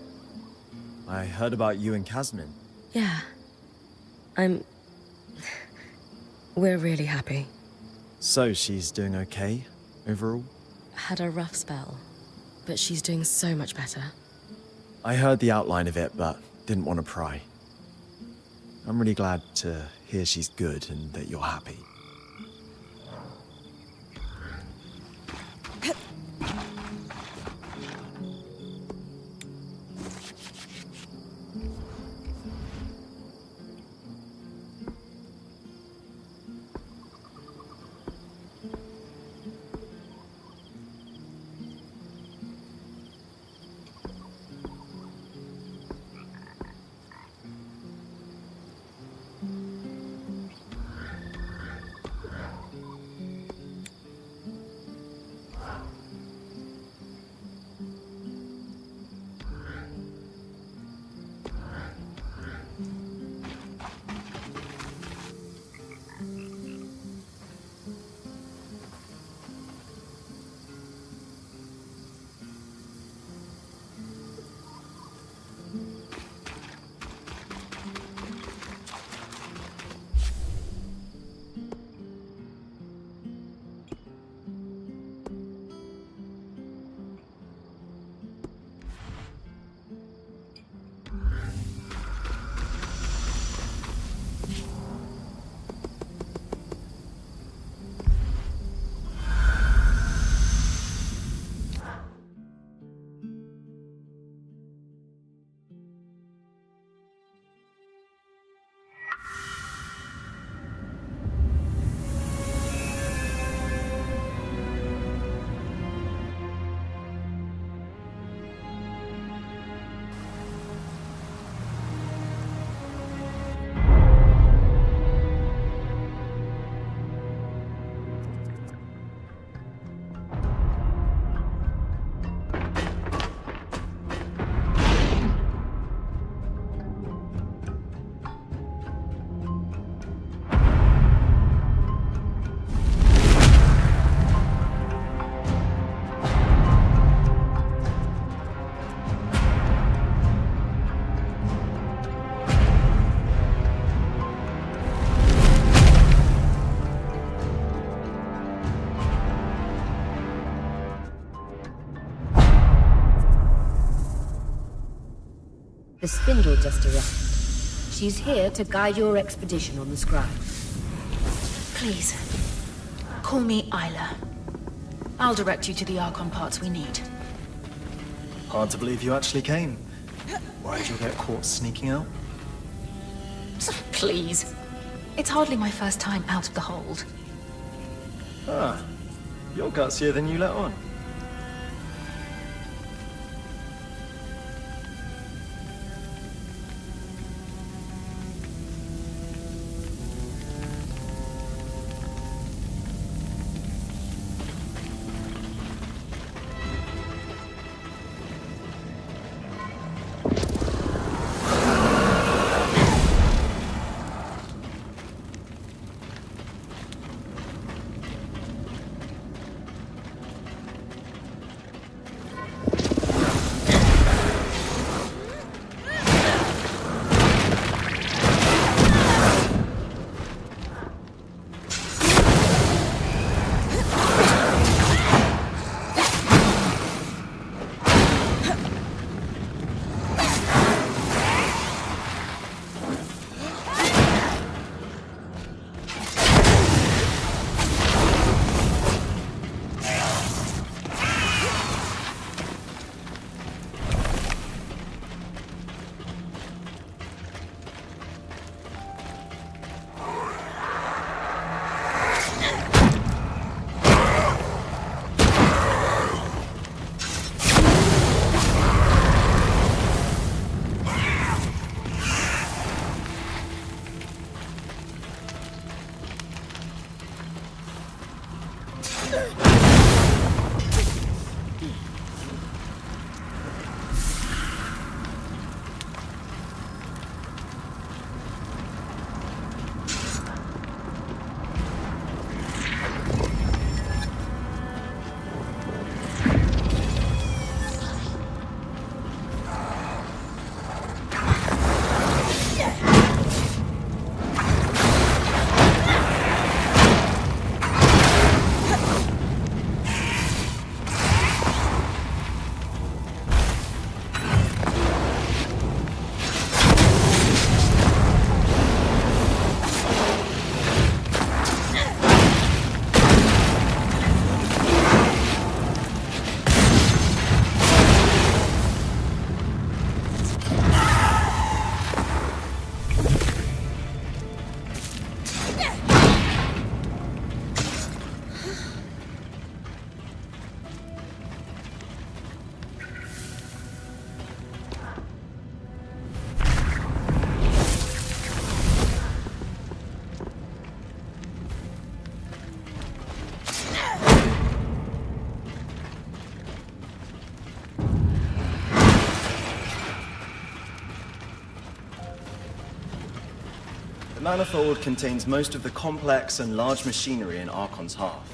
I heard about you and Casmin. Yeah. We're really happy. So, she's doing okay, overall? Had a rough spell, but she's doing so much better. I heard the outline of it, but didn't want to pry. I'm really glad to hear she's good and that you're happy. The Spindle just arrived. She's here to guide your expedition on the Scribe. Please, call me Isla. I'll direct you to the Archon parts we need. Hard to believe you actually came. Worried you'll get caught sneaking out? Please. It's hardly my first time out of the hold. Ah, you're gutsier than you let on. The manifold contains most of the complex and large machinery in Archon's half.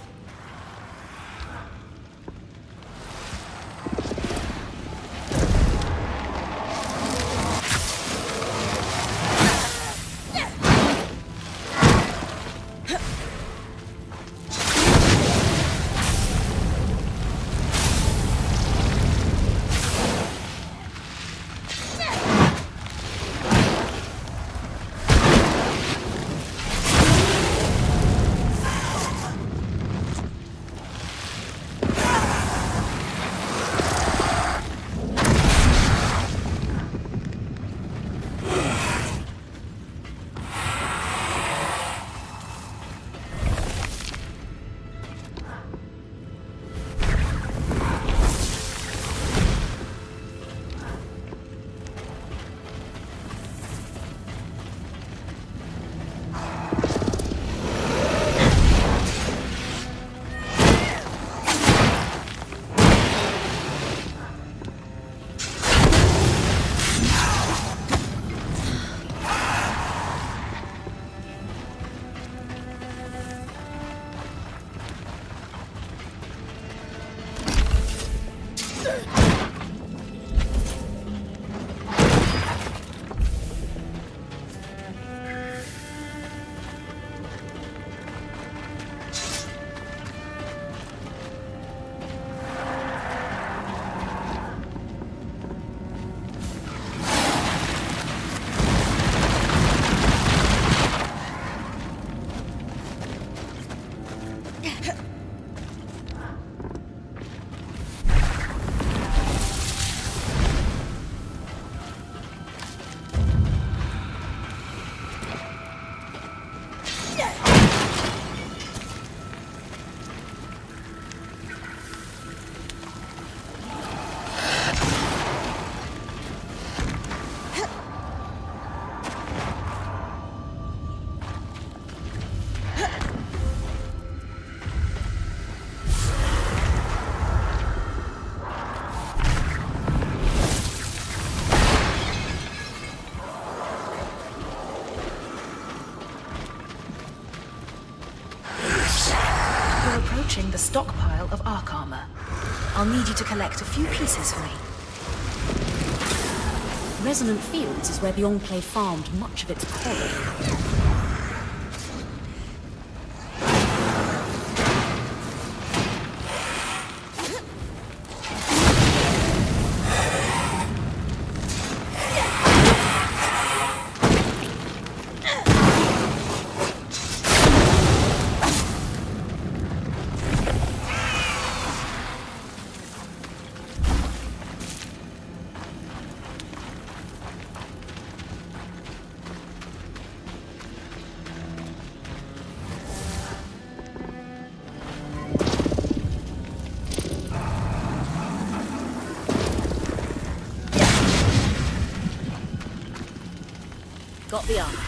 The stockpile of arc armor. I'll need you to collect a few pieces for me. Resonant Fields is where the Enclave farmed much of its quarry. Got the armor.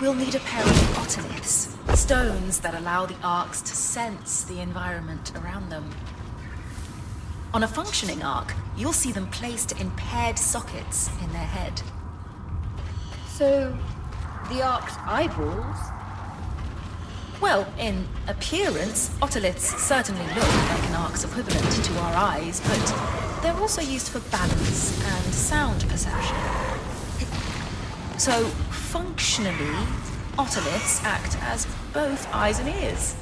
We'll need a pair of otoliths, stones that allow the arcs to sense the environment around them. On a functioning arc, you'll see them placed in paired sockets in their head. So, the Ark's eyeballs? Well, in appearance, otoliths certainly look like an arc's equivalent to our eyes, but they're also used for balance and sound perception. So, functionally, otoliths act as both eyes and ears.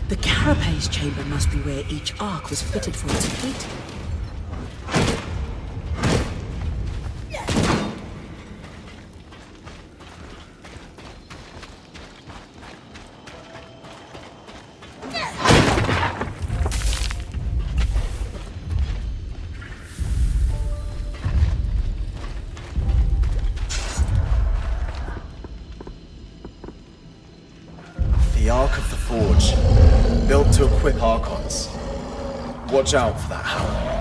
The carapace chamber must be where each arc was fitted for its fleet. The Ark of the Forge, built to equip Archons. Watch out for that hammer.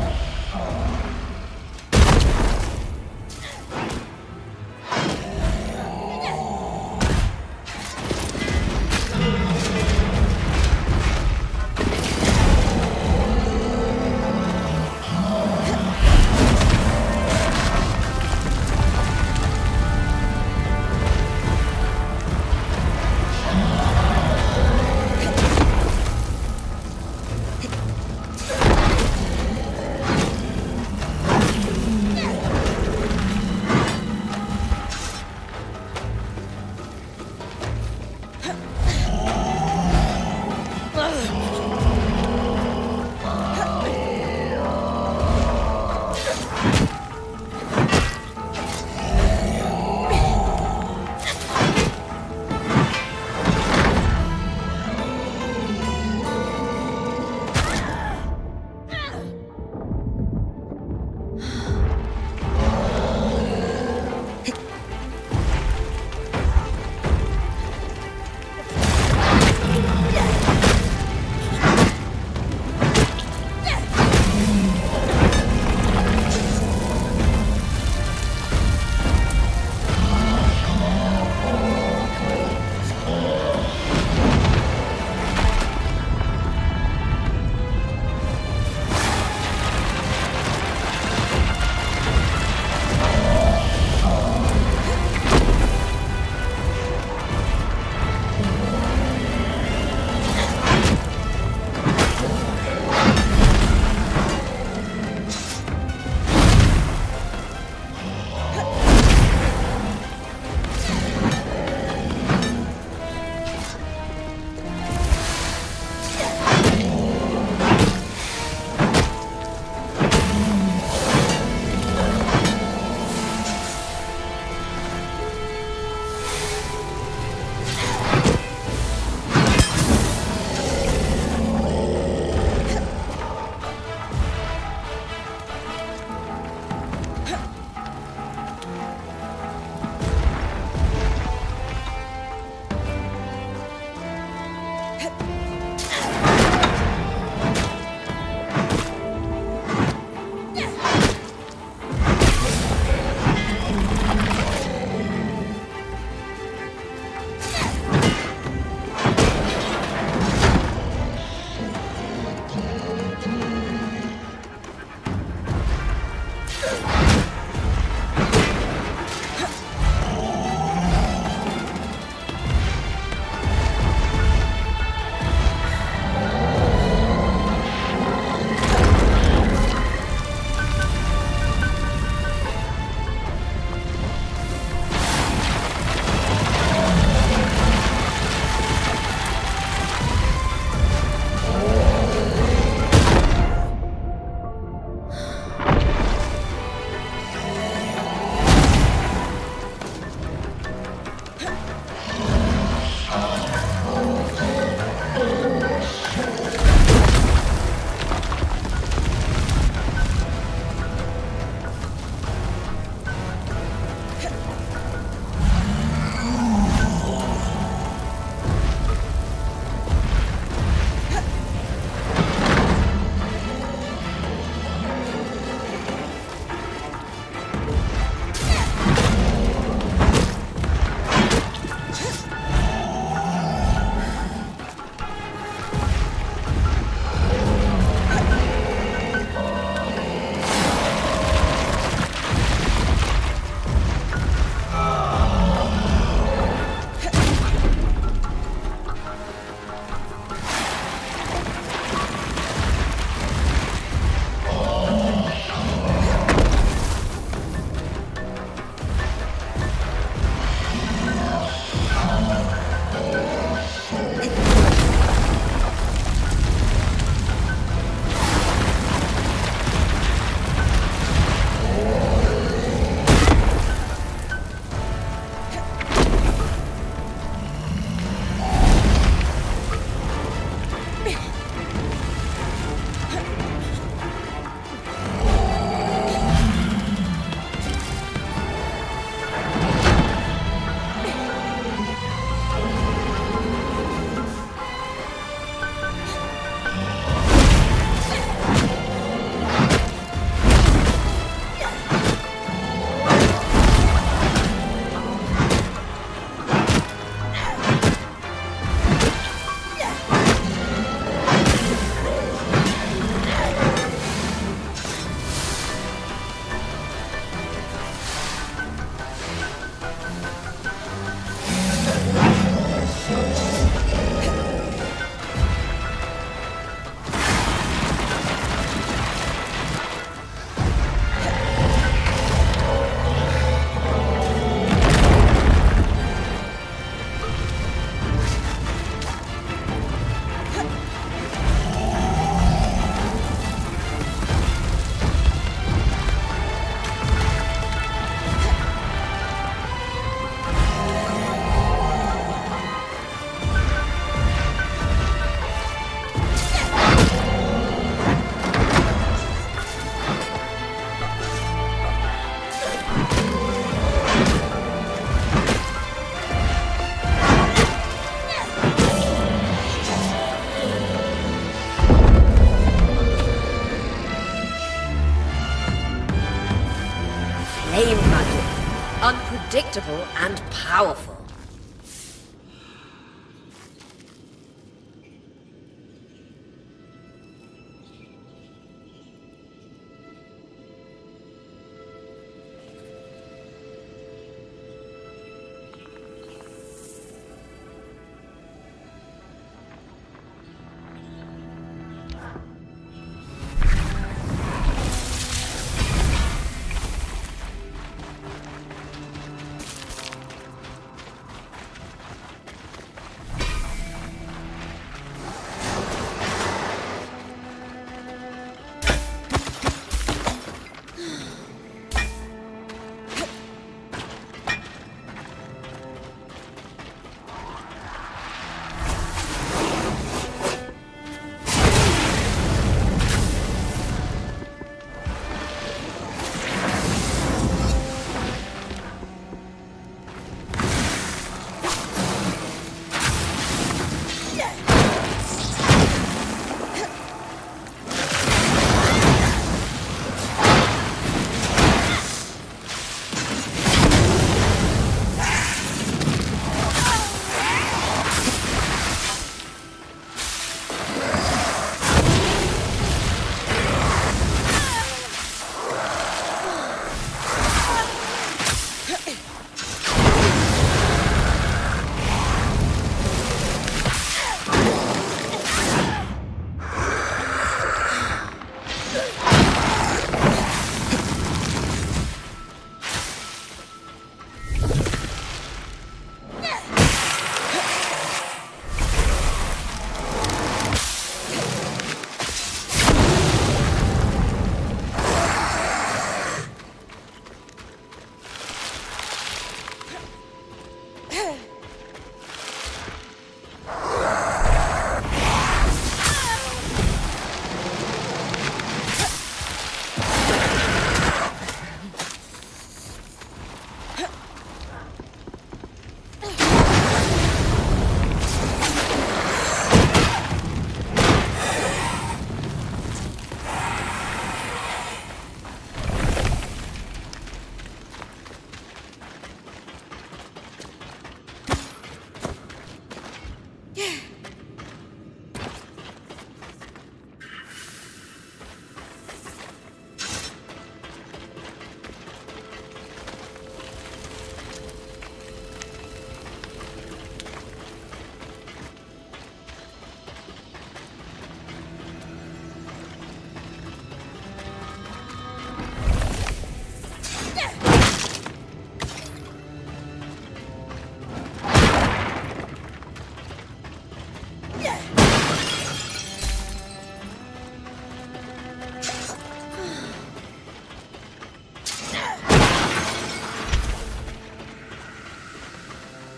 Unpredictable and powerful.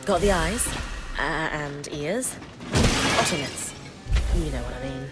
Got the eyes? And ears? Otoliths. You know what I mean.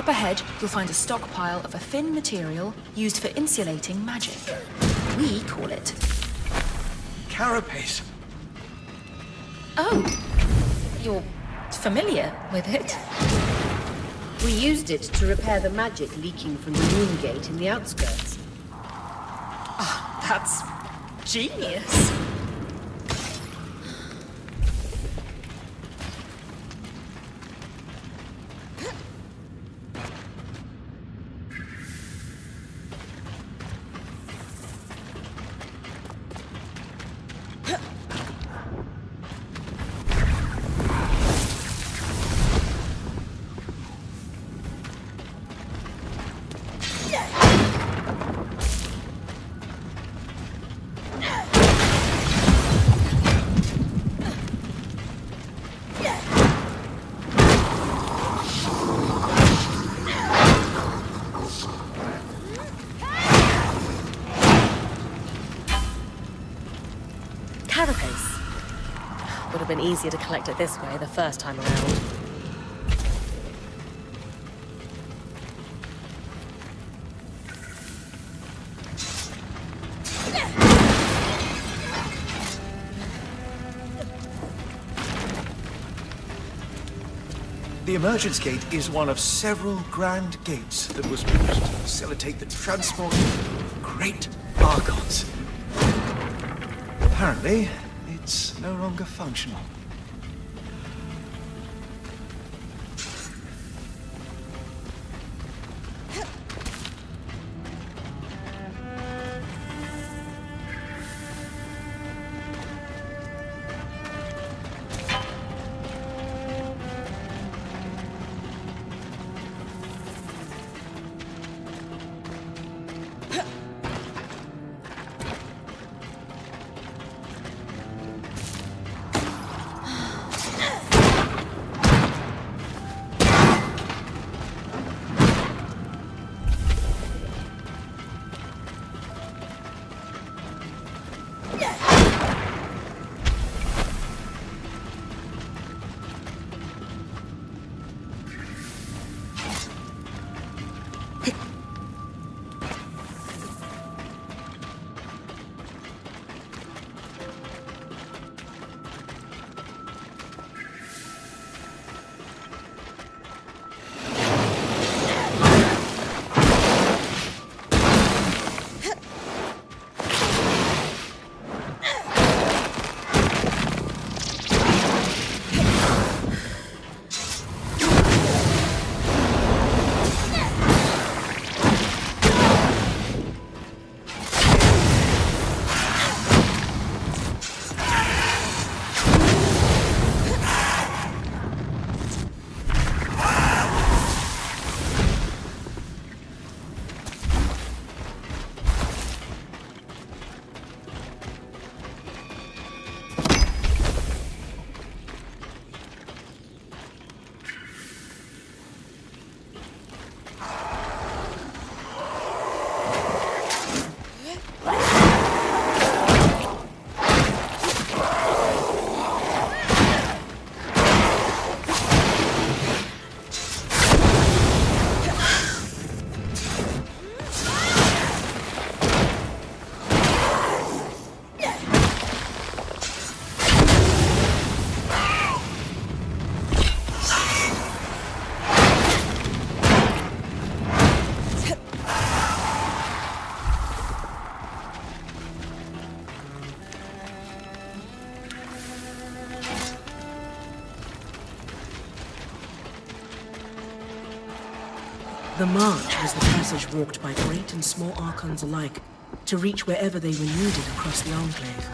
Up ahead, you'll find a stockpile of a thin material used for insulating magic. We call it... Carapace. Oh, you're familiar with it? We used it to repair the magic leaking from the moon gate in the outskirts. That's genius. Carapace. Would have been easier to collect it this way the first time around. The emergence gate is one of several grand gates that was built to facilitate the transport of great archons. Apparently, it's no longer functional. The march was the passage walked by great and small archons alike to reach wherever they were needed across the Enclave.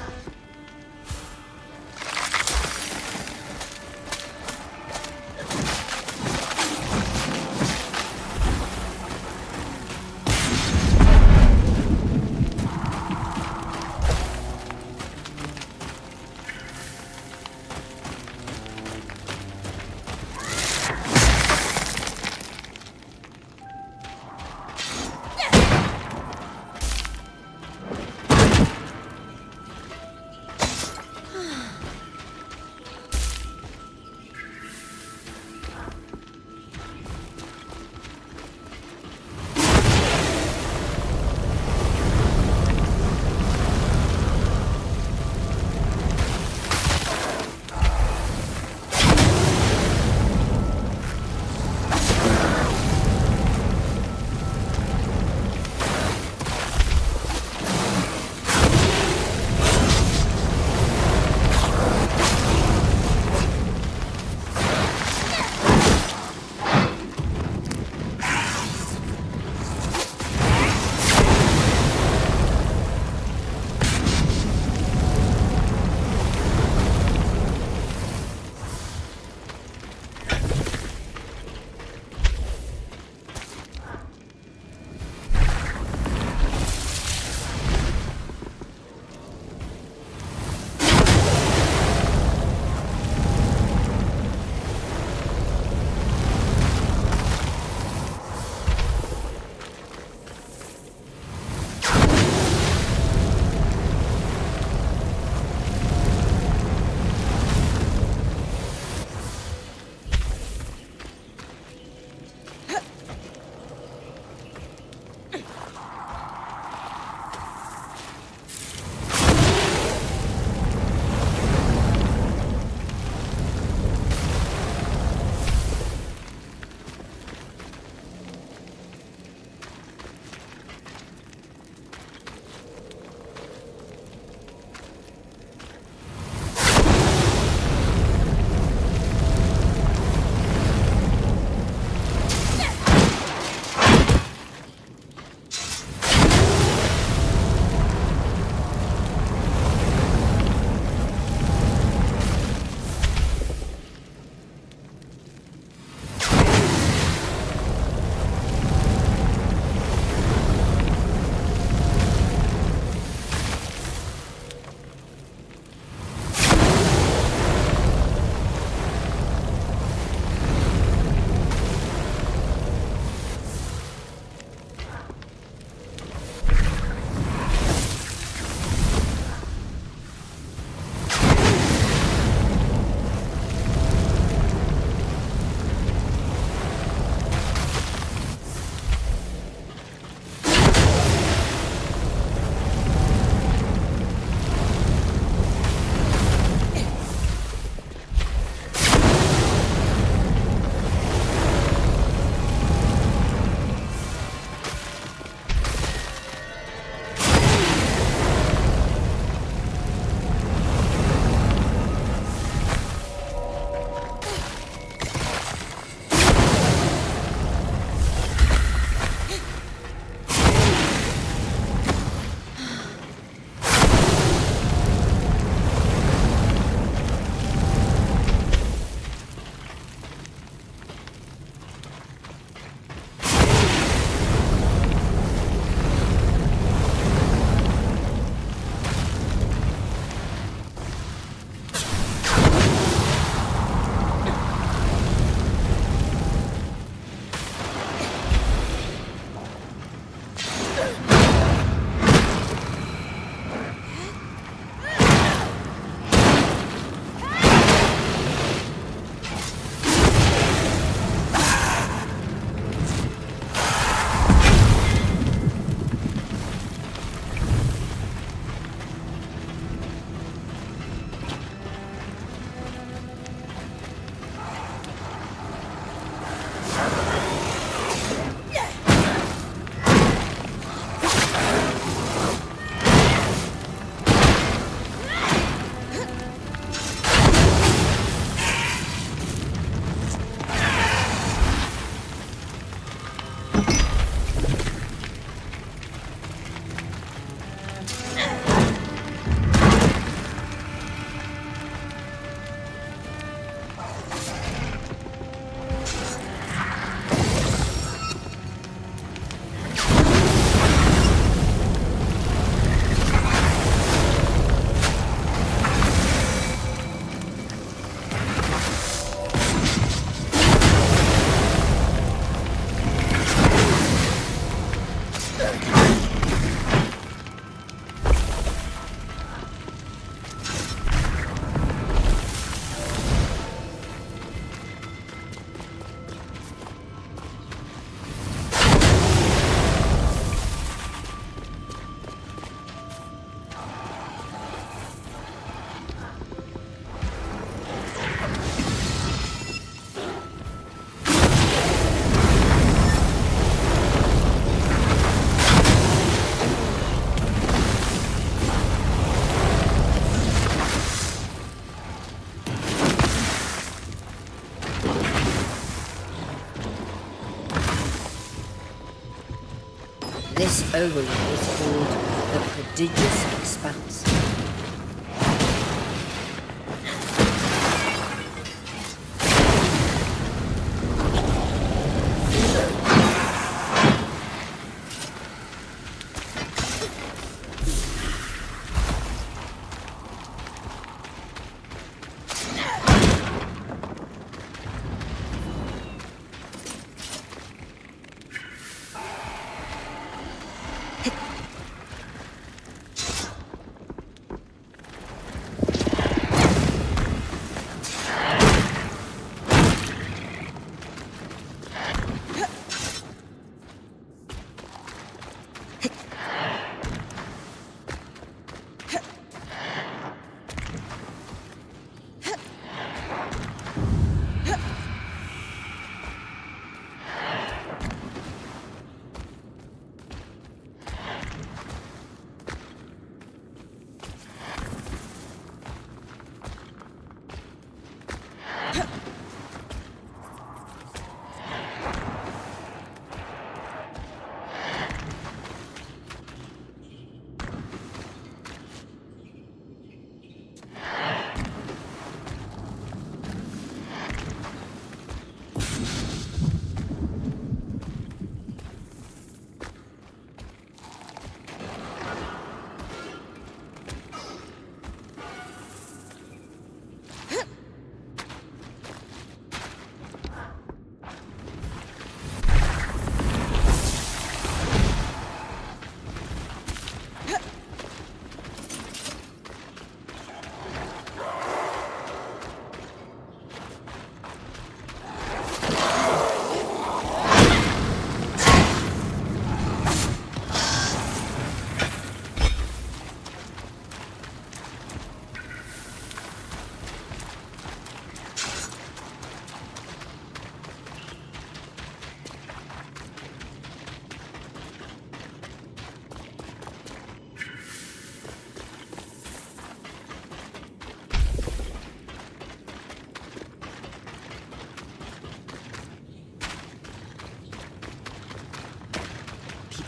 This overlay is called the Prodigious Expanse.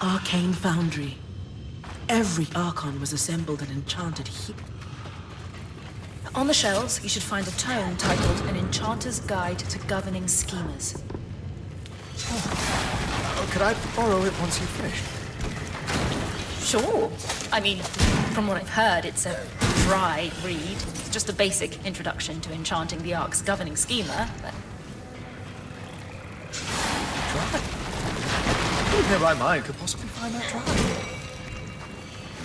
Arcane Foundry. Every Archon was assembled and enchanted here. On the shelves, you should find a tome titled An Enchanter's Guide to Governing Schemers. Oh, could I borrow it once you've finished? Sure. I mean, from what I've heard, it's a dry read. It's just a basic introduction to enchanting the Ark's governing schema, but... Dry? Who in their right mind could possibly find that dry?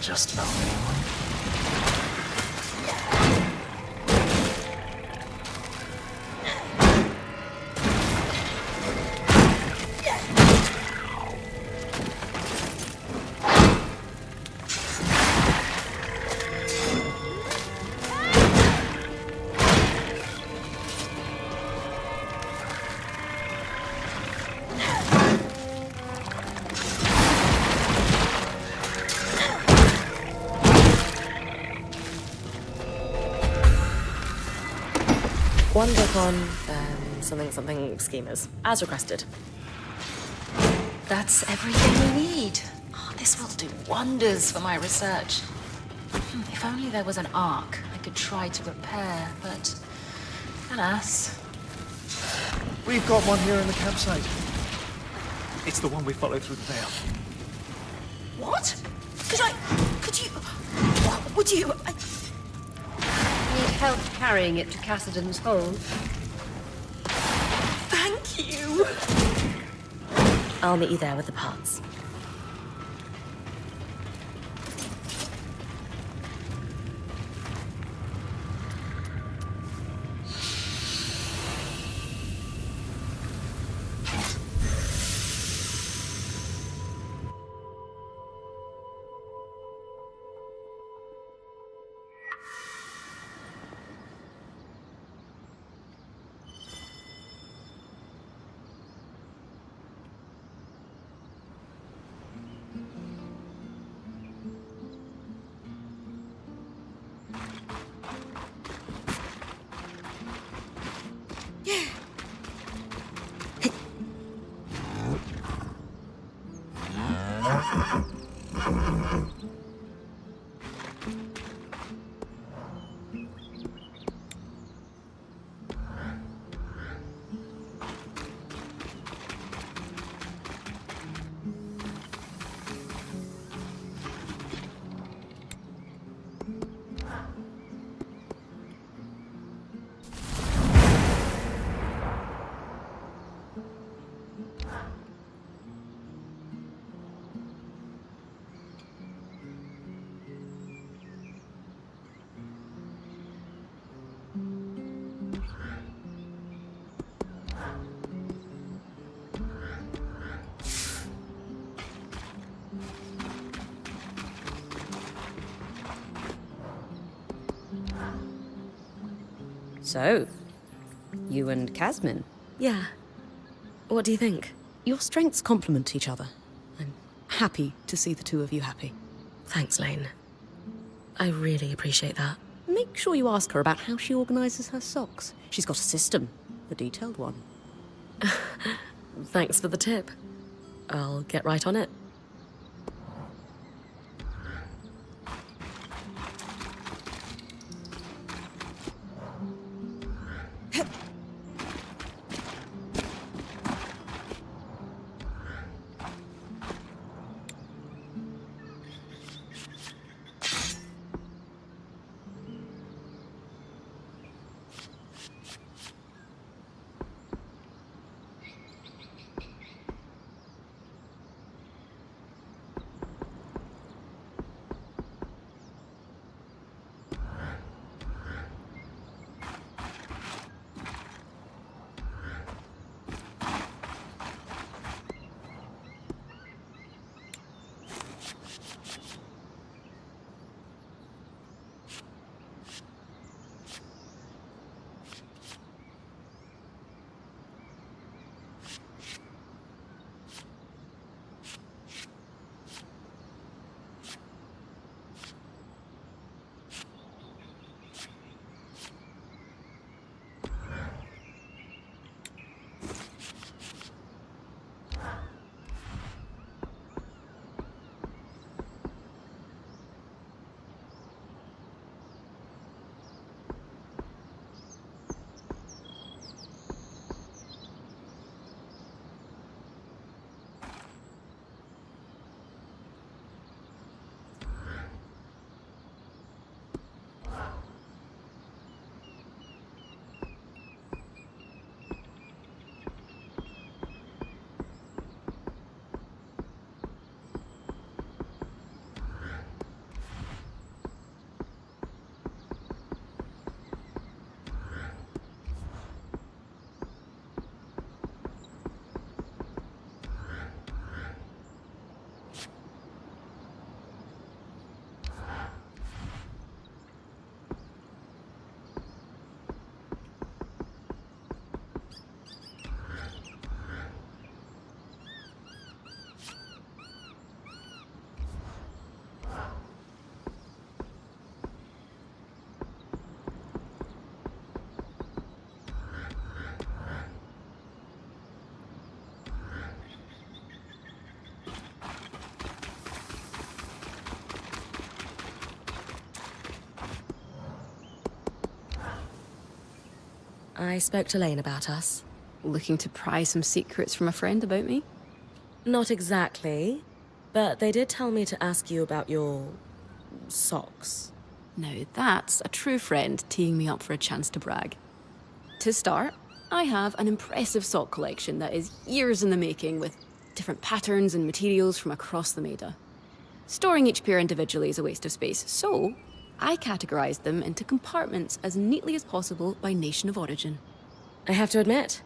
Just about anyone. One book on something schemers, as requested. That's everything we need. Oh, this will do wonders for my research. If only there was an Ark I could try to repair, but alas. We've got one here in the campsite. It's the one we followed through the veil. What? Could you... What would you... Need help carrying it to Cassidy's hold? Thank you. I'll meet you there with the parts. So, you and Casmin? Yeah. What do you think? Your strengths complement each other. I'm happy to see the two of you happy. Thanks, Lane. I really appreciate that. Make sure you ask her about how she organises her socks. She's got a system, a detailed one. Thanks for the tip. I'll get right on it. I spoke to Lane about us. Looking to pry some secrets from a friend about me? Not exactly, but they did tell me to ask you about your socks. Now that's a true friend teeing me up for a chance to brag. To start, I have an impressive sock collection that is years in the making with different patterns and materials from across the Maida. Storing each pair individually is a waste of space, so I categorized them into compartments as neatly as possible by nation of origin. I have to admit,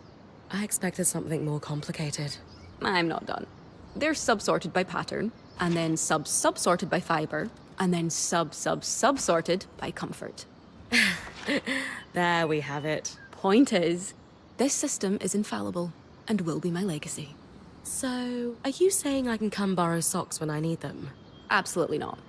I expected something more complicated. I'm not done. They're sub-sorted by pattern, and then sub-sub-sorted by fiber, and then sub-sub-sub-sorted by comfort. There we have it. Point is, this system is infallible, and will be my legacy. So, are you saying I can come borrow socks when I need them? Absolutely not.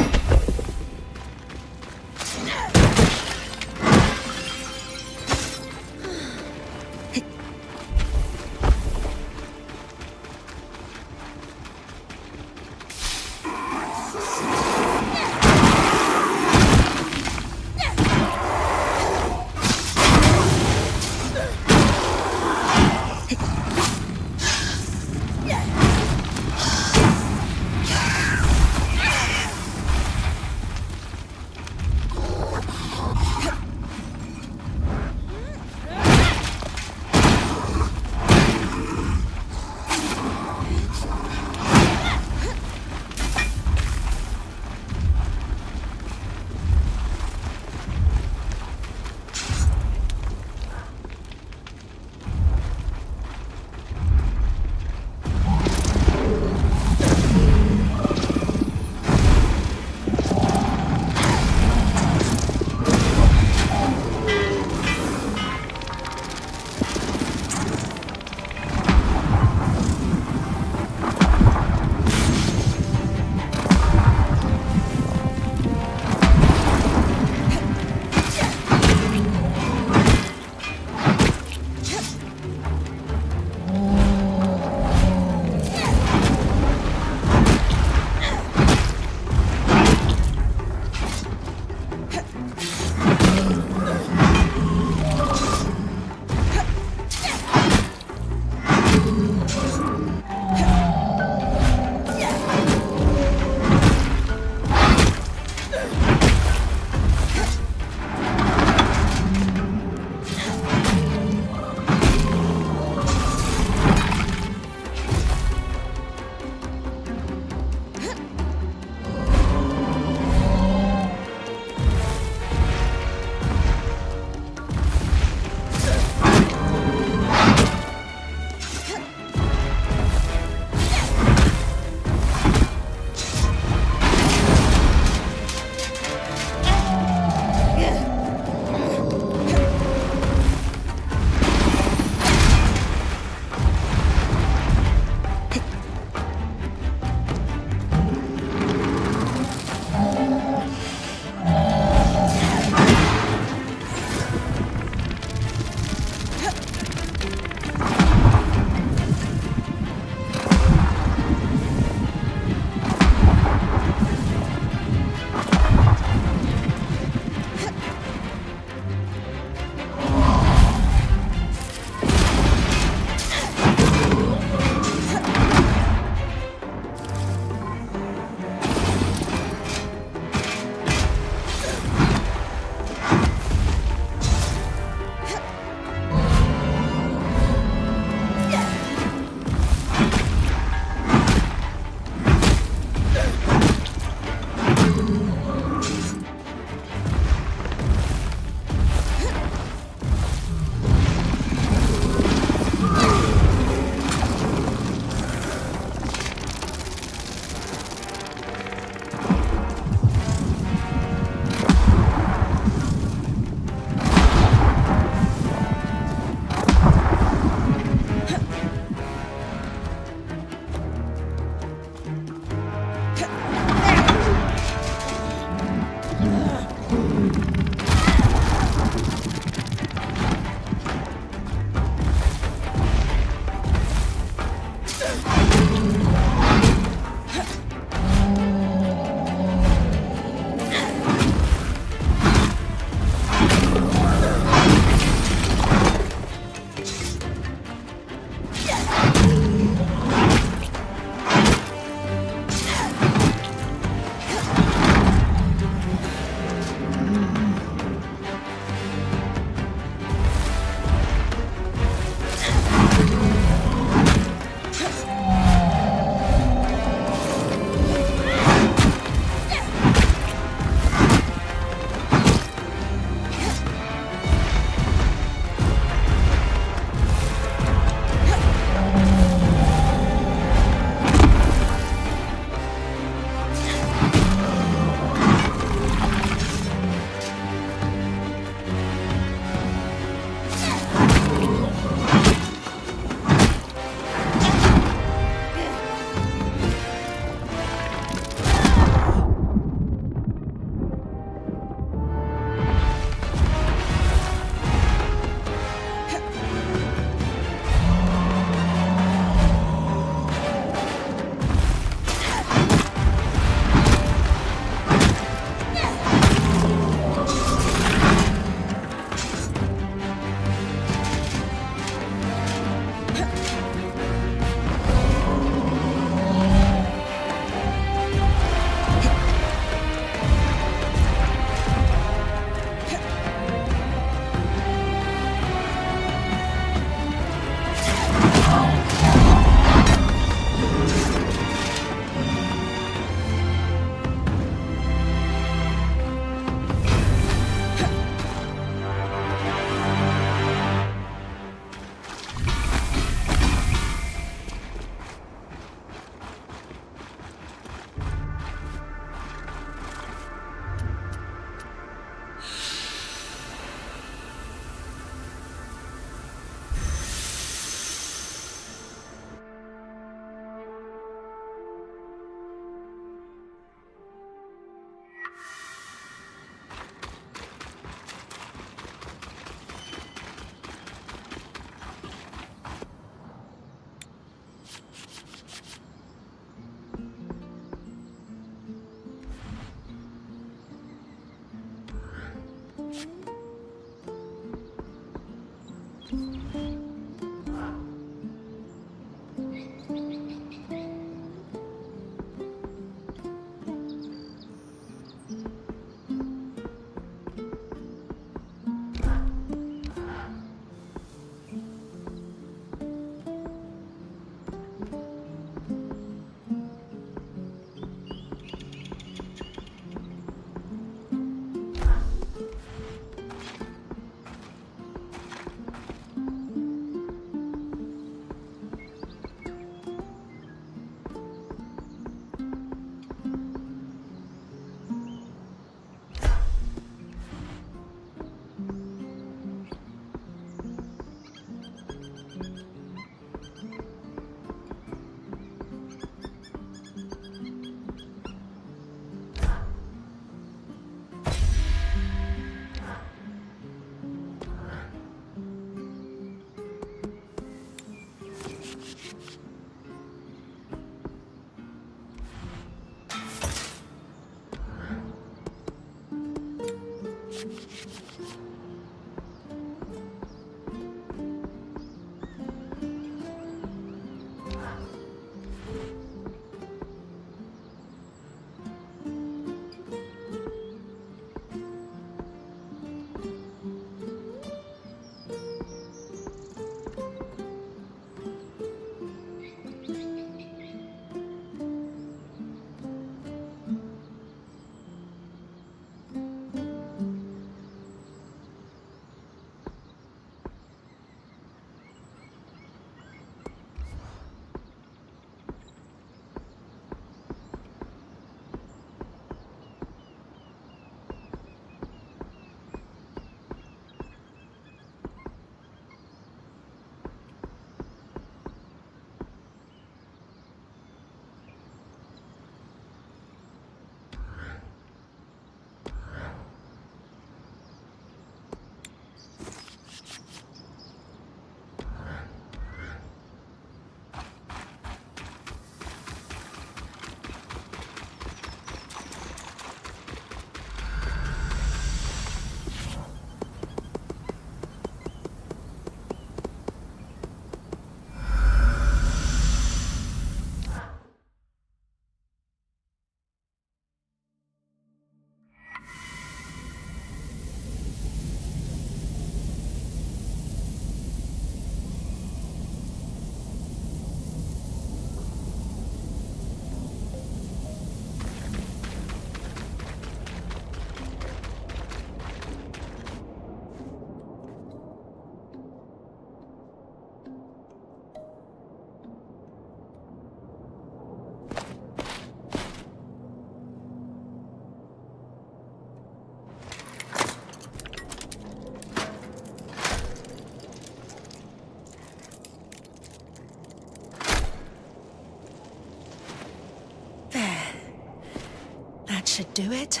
should do it.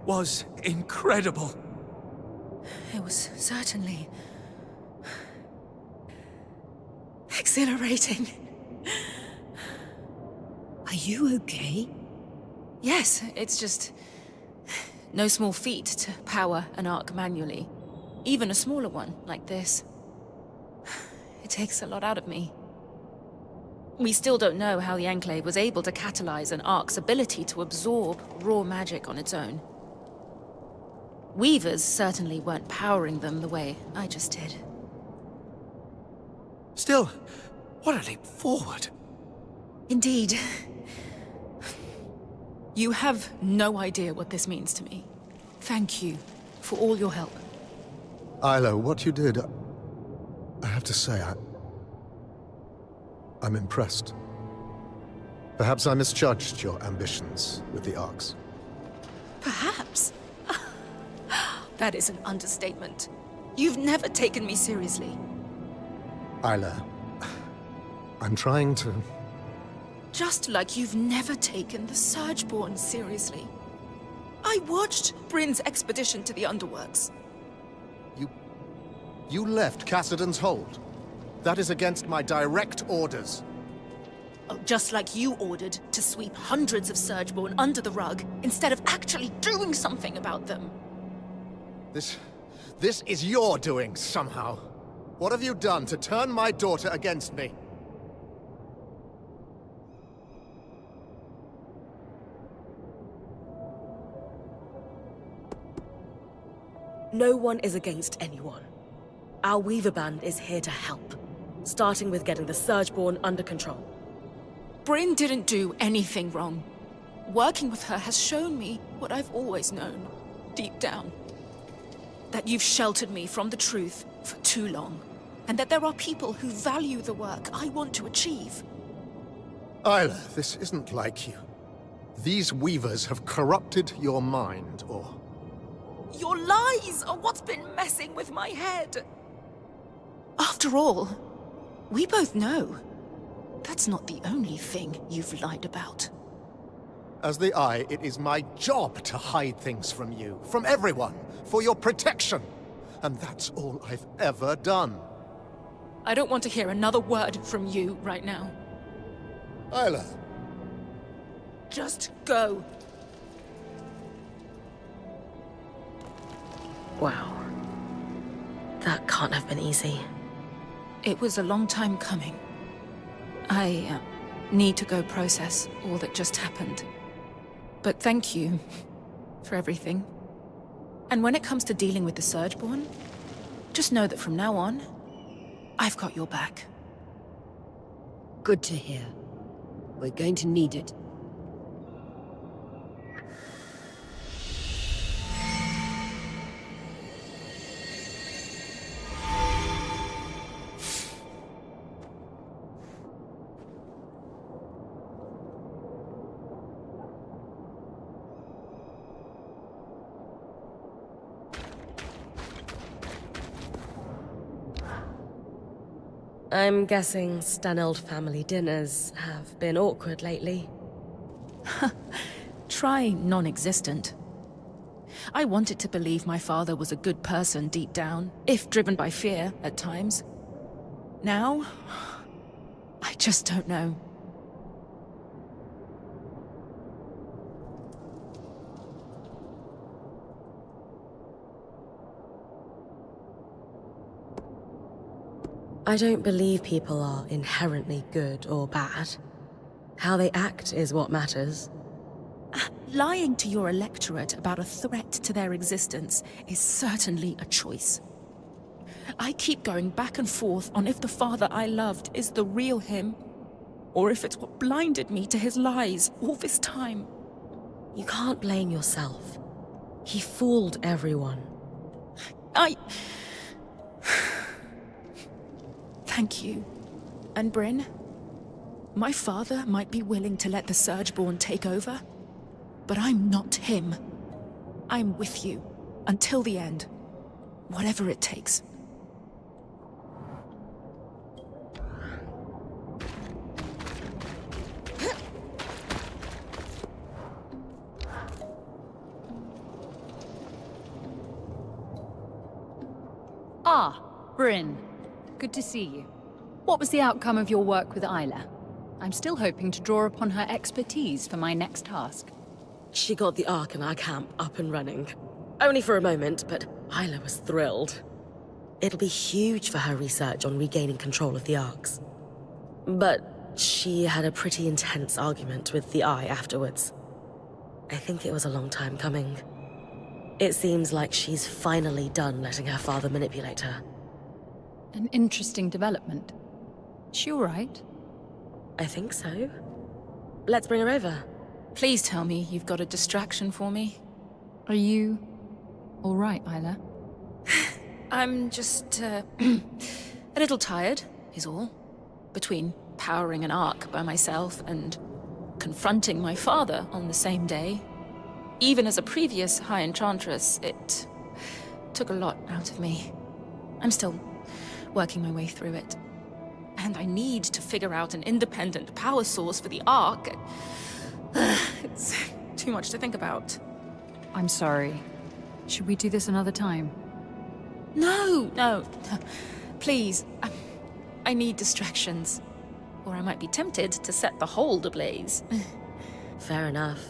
Was incredible. It was certainly exhilarating. Are you okay? Yes, it's just no small feat to power an arc manually. Even a smaller one like this. It takes a lot out of me. We still don't know how the Enclave was able to catalyze an arc's ability to absorb raw magic on its own. Weavers certainly weren't powering them the way I just did. Still, what a leap forward. Indeed. You have no idea what this means to me. Thank you for all your help. Isla, what you did, I have to say, I'm impressed. Perhaps I misjudged your ambitions with the Arcs. Perhaps. That is an understatement. You've never taken me seriously. Isla, I'm trying to... Just like you've never taken the Surgeborn seriously. I watched Bryn's expedition to the Underworks. You left Cassidon's hold. That is against my direct orders. Oh, just like you ordered to sweep hundreds of Surgeborn under the rug, instead of actually doing something about them. This is your doing, somehow. What have you done to turn my daughter against me? No one is against anyone. Our Weaver Band is here to help, starting with getting the Surgeborn under control. Bryn didn't do anything wrong. Working with her has shown me what I've always known, deep down. That you've sheltered me from the truth for too long, and that there are people who value the work I want to achieve. Isla, this isn't like you. These Weavers have corrupted your mind, or... Your lies are what's been messing with my head. After all, we both know that's not the only thing you've lied about. As the Eye, it is my job to hide things from you, from everyone, for your protection. And that's all I've ever done. I don't want to hear another word from you right now. Isla. Just go. Wow. That can't have been easy. It was a long time coming. I need to go process all that just happened. But thank you for everything. And when it comes to dealing with the Surgeborn, just know that from now on, I've got your back. Good to hear. We're going to need it. I'm guessing Staneld family dinners have been awkward lately. Try non-existent. I wanted to believe my father was a good person deep down, if driven by fear at times. Now, I just don't know. I don't believe people are inherently good or bad. How they act is what matters. Lying to your electorate about a threat to their existence is certainly a choice. I keep going back and forth on if the father I loved is the real him, or if it's what blinded me to his lies all this time. You can't blame yourself. He fooled everyone. Thank you. And Bryn, my father might be willing to let the Surgeborn take over, but I'm not him. I'm with you until the end, whatever it takes. Ah, Bryn. Good to see you. What was the outcome of your work with Isla? I'm still hoping to draw upon her expertise for my next task. She got the Ark in our camp up and running. Only for a moment, but Isla was thrilled. It'll be huge for her research on regaining control of the Arks. But she had a pretty intense argument with the Eye afterwards. I think it was a long time coming. It seems like she's finally done letting her father manipulate her. An interesting development. She all right? I think so. Let's bring her over. Please tell me you've got a distraction for me. Are you all right, Isla? I'm just, a little tired, is all. Between powering an Ark by myself and confronting my father on the same day. Even as a previous High Enchantress, it took a lot out of me. I'm still working my way through it. And I need to figure out an independent power source for the Ark. It's too much to think about. I'm sorry. Should we do this another time? No. Please. I need distractions. Or I might be tempted to set the hold ablaze. Fair enough.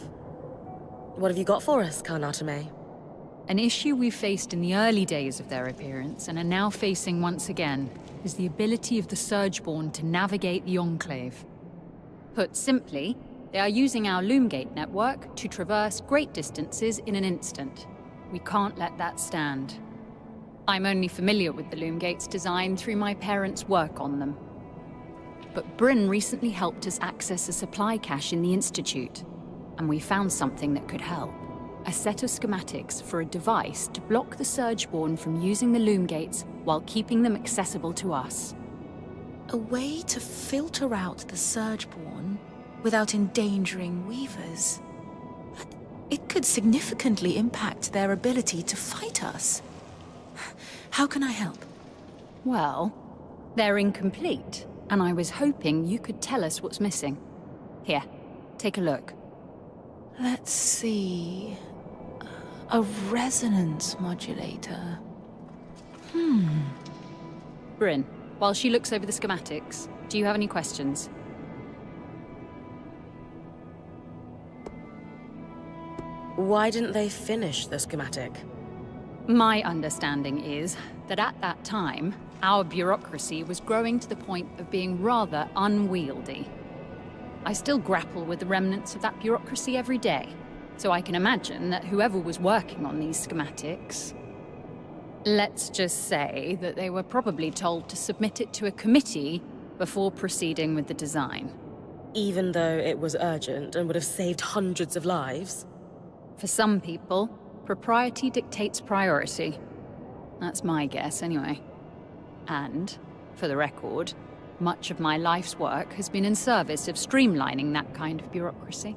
What have you got for us, Karnatame? An issue we faced in the early days of their appearance and are now facing once again is the ability of the Surgeborn to navigate the Enclave. Put simply, they are using our Loomgate network to traverse great distances in an instant. We can't let that stand. I'm only familiar with the Loomgate's design through my parents' work on them. But Bryn recently helped us access a supply cache in the Institute, and we found something that could help. A set of schematics for a device to block the Surgeborn from using the Loomgates while keeping them accessible to us. A way to filter out the Surgeborn without endangering Weavers. It could significantly impact their ability to fight us. How can I help? Well, they're incomplete, and I was hoping you could tell us what's missing. Here, take a look. Let's see... A resonance modulator. Bryn, while she looks over the schematics, do you have any questions? Why didn't they finish the schematic? My understanding is that at that time, our bureaucracy was growing to the point of being rather unwieldy. I still grapple with the remnants of that bureaucracy every day, so I can imagine that whoever was working on these schematics... Let's just say that they were probably told to submit it to a committee before proceeding with the design. Even though it was urgent and would have saved hundreds of lives? For some people, propriety dictates priority. That's my guess, anyway. And, for the record, much of my life's work has been in service of streamlining that kind of bureaucracy.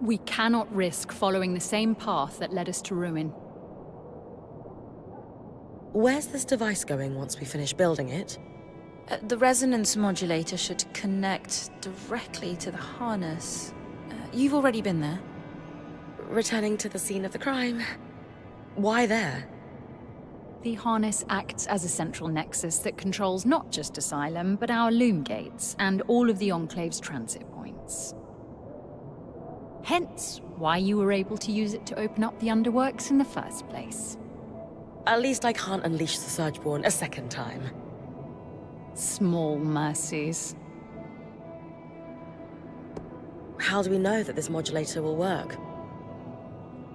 We cannot risk following the same path that led us to ruin. Where's this device going once we finish building it? The resonance modulator should connect directly to the harness. You've already been there. Returning to the scene of the crime. Why there? The harness acts as a central nexus that controls not just Asylum, but our Loomgates and all of the Enclave's transit points. Hence, why you were able to use it to open up the underworks in the first place. At least I can't unleash the Surgeborn a second time. Small mercies. How do we know that this modulator will work?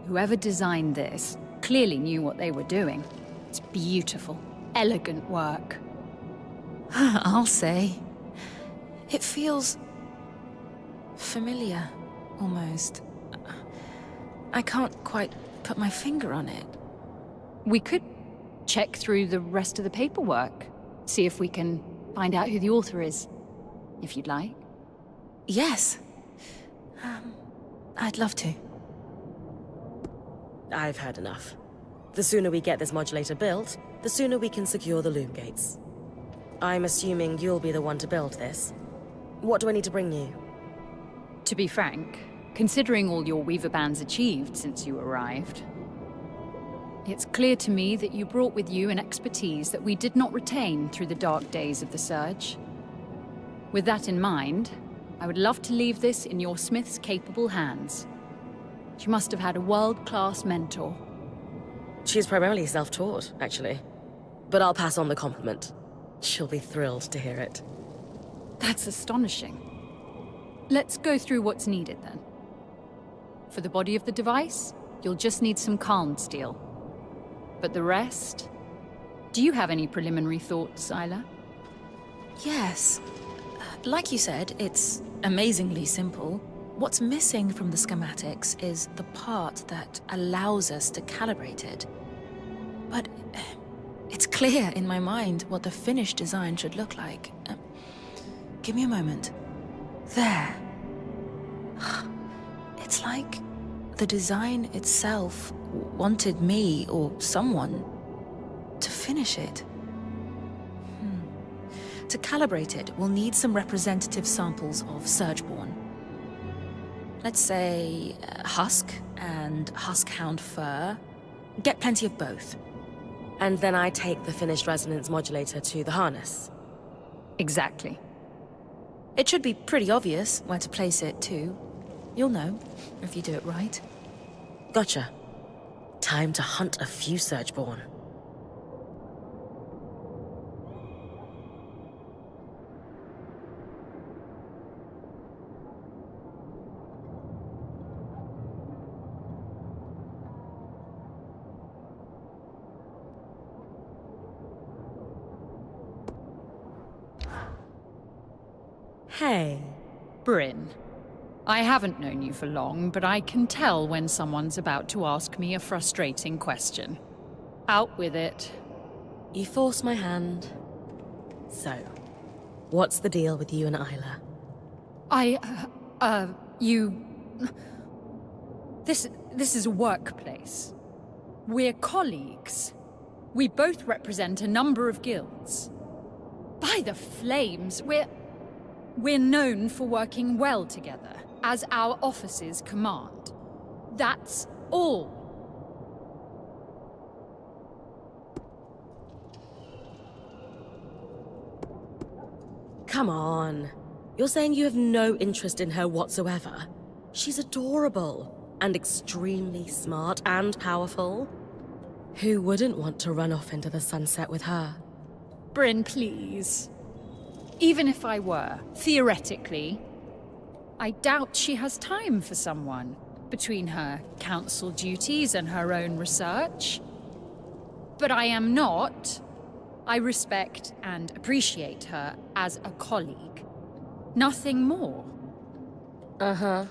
Whoever designed this clearly knew what they were doing. It's beautiful, elegant work. I'll say. It feels... familiar, almost. I can't quite put my finger on it. We could check through the rest of the paperwork, see if we can find out who the author is, if you'd like. Yes. I'd love to. I've heard enough. The sooner we get this modulator built, the sooner we can secure the Loomgates. I'm assuming you'll be the one to build this. What do I need to bring you? To be frank, considering all your Weaver bands achieved since you arrived, it's clear to me that you brought with you an expertise that we did not retain through the dark days of the Surge. With that in mind, I would love to leave this in your Smith's capable hands. She must have had a world-class mentor. She's primarily self-taught, actually. But I'll pass on the compliment. She'll be thrilled to hear it. That's astonishing. Let's go through what's needed then. For the body of the device, you'll just need some calm steel. But the rest... Do you have any preliminary thoughts, Isla? Yes. Like you said, it's amazingly simple. What's missing from the schematics is the part that allows us to calibrate it. But it's clear in my mind what the finished design should look like. Give me a moment. There. It's like the design itself wanted me, or someone, to finish it. To calibrate it, we'll need some representative samples of Surgeborn. Let's say husk and huskhound fur. Get plenty of both. And then I take the finished resonance modulator to the harness. Exactly. It should be pretty obvious where to place it, too. You'll know, if you do it right. Gotcha. Time to hunt a few Surgeborn. Hey. Bryn. I haven't known you for long, but I can tell when someone's about to ask me a frustrating question. Out with it. You force my hand. So, what's the deal with you and Isla? This is a workplace. We're colleagues. We both represent a number of guilds. By the flames, we're known for working well together, as our offices command. That's all. Come on. You're saying you have no interest in her whatsoever? She's adorable, and extremely smart and powerful. Who wouldn't want to run off into the sunset with her? Bryn, please. Even if I were, theoretically, I doubt she has time for someone between her council duties and her own research. But I am not. I respect and appreciate her as a colleague. Nothing more. Uh-huh.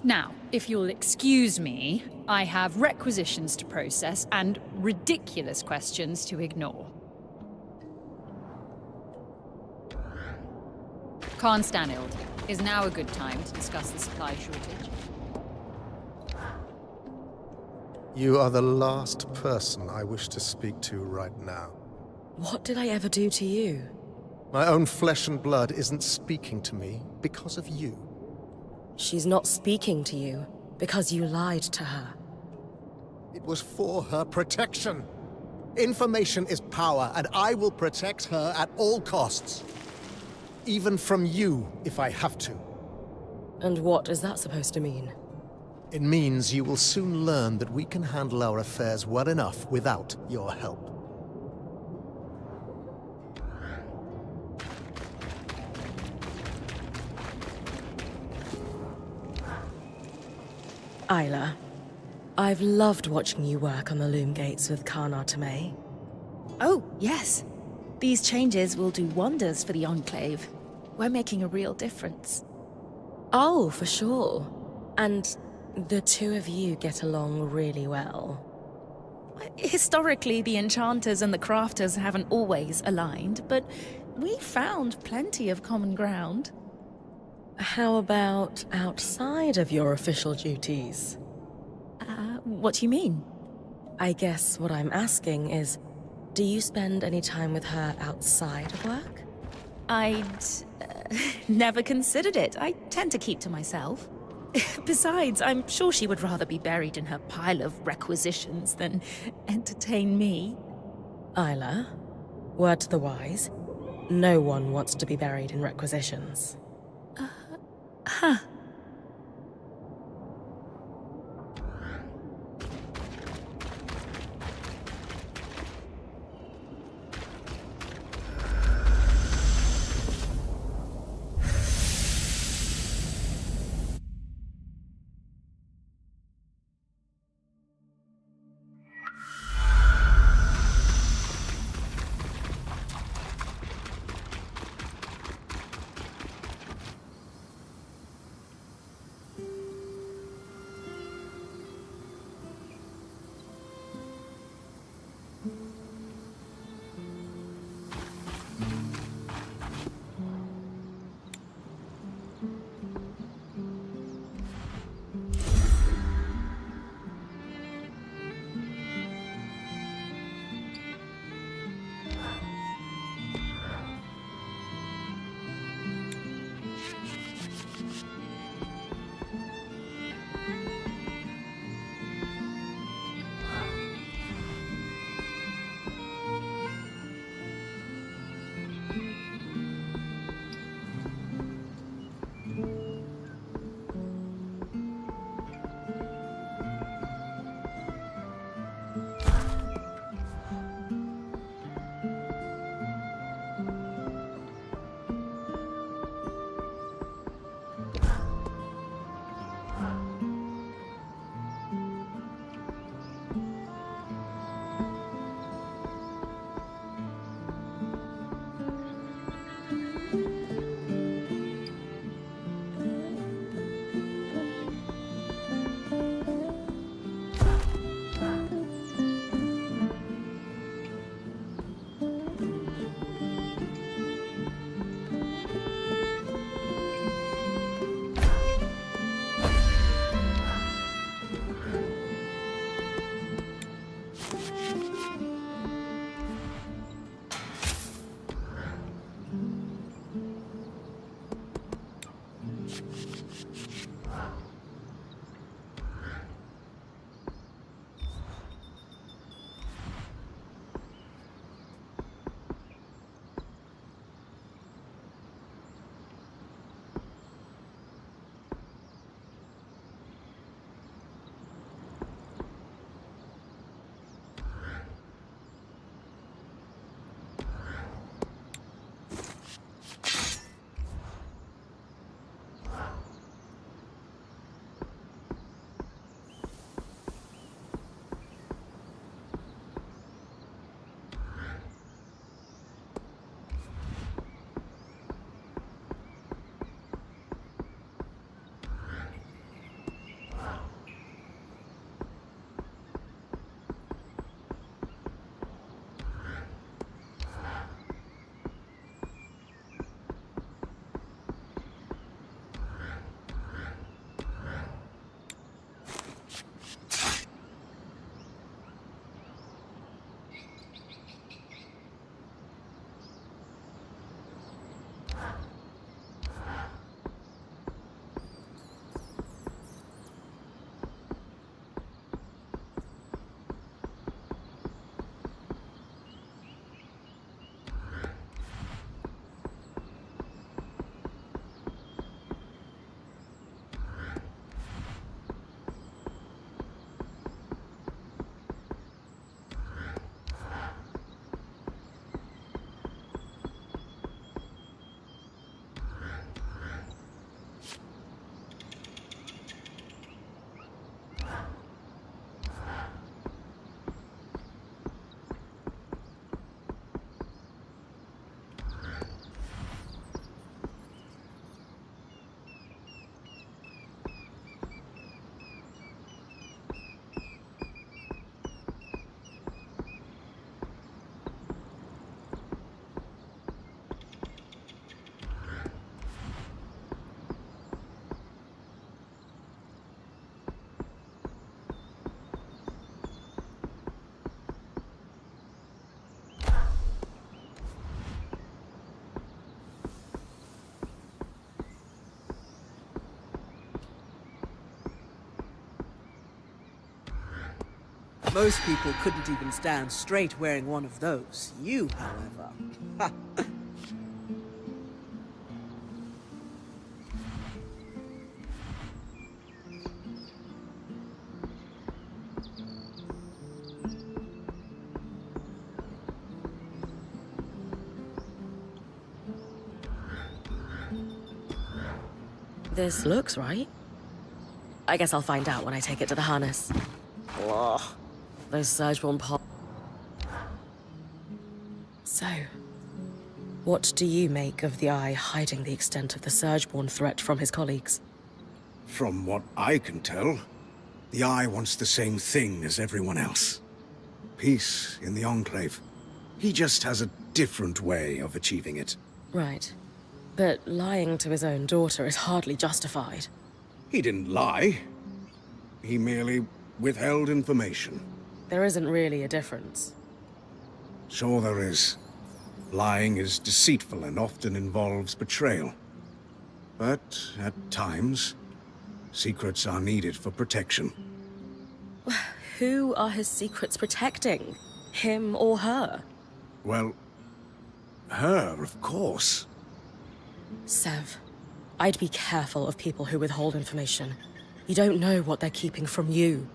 Now, if you'll excuse me, I have requisitions to process and ridiculous questions to ignore. Khan Stanild, is now a good time to discuss the supply shortage? You are the last person I wish to speak to right now. What did I ever do to you? My own flesh and blood isn't speaking to me because of you. She's not speaking to you because you lied to her. It was for her protection. Information is power, and I will protect her at all costs. Even from you, if I have to. And what is that supposed to mean? It means you will soon learn that we can handle our affairs well enough without your help. Isla, I've loved watching you work on the loom gates with Kana Tomei. Oh, yes. These changes will do wonders for the Enclave. We're making a real difference. Oh, for sure. And the two of you get along really well. Historically, the enchanters and the crafters haven't always aligned, but we found plenty of common ground. How about outside of your official duties? What do you mean? I guess what I'm asking is, do you spend any time with her outside of work? I'd never considered it. I tend to keep to myself. Besides, I'm sure she would rather be buried in her pile of requisitions than entertain me. Isla, word to the wise, No one wants to be buried in requisitions. Huh. Most people couldn't even stand straight wearing one of those. You, however... This looks right. I guess I'll find out when I take it to the harness. Ugh. Those Surgeborn pop. So, what do you make of the Eye hiding the extent of the Surgeborn threat from his colleagues? From what I can tell, the Eye wants the same thing as everyone else. Peace in the Enclave. He just has a different way of achieving it. Right. But lying to his own daughter is hardly justified. He didn't lie. He merely withheld information. There isn't really a difference. Sure there is. Lying is deceitful and often involves betrayal. But at times, secrets are needed for protection. Who are his secrets protecting? Him or her? Well, her, of course. Sev, I'd be careful of people who withhold information. You don't know what they're keeping from you.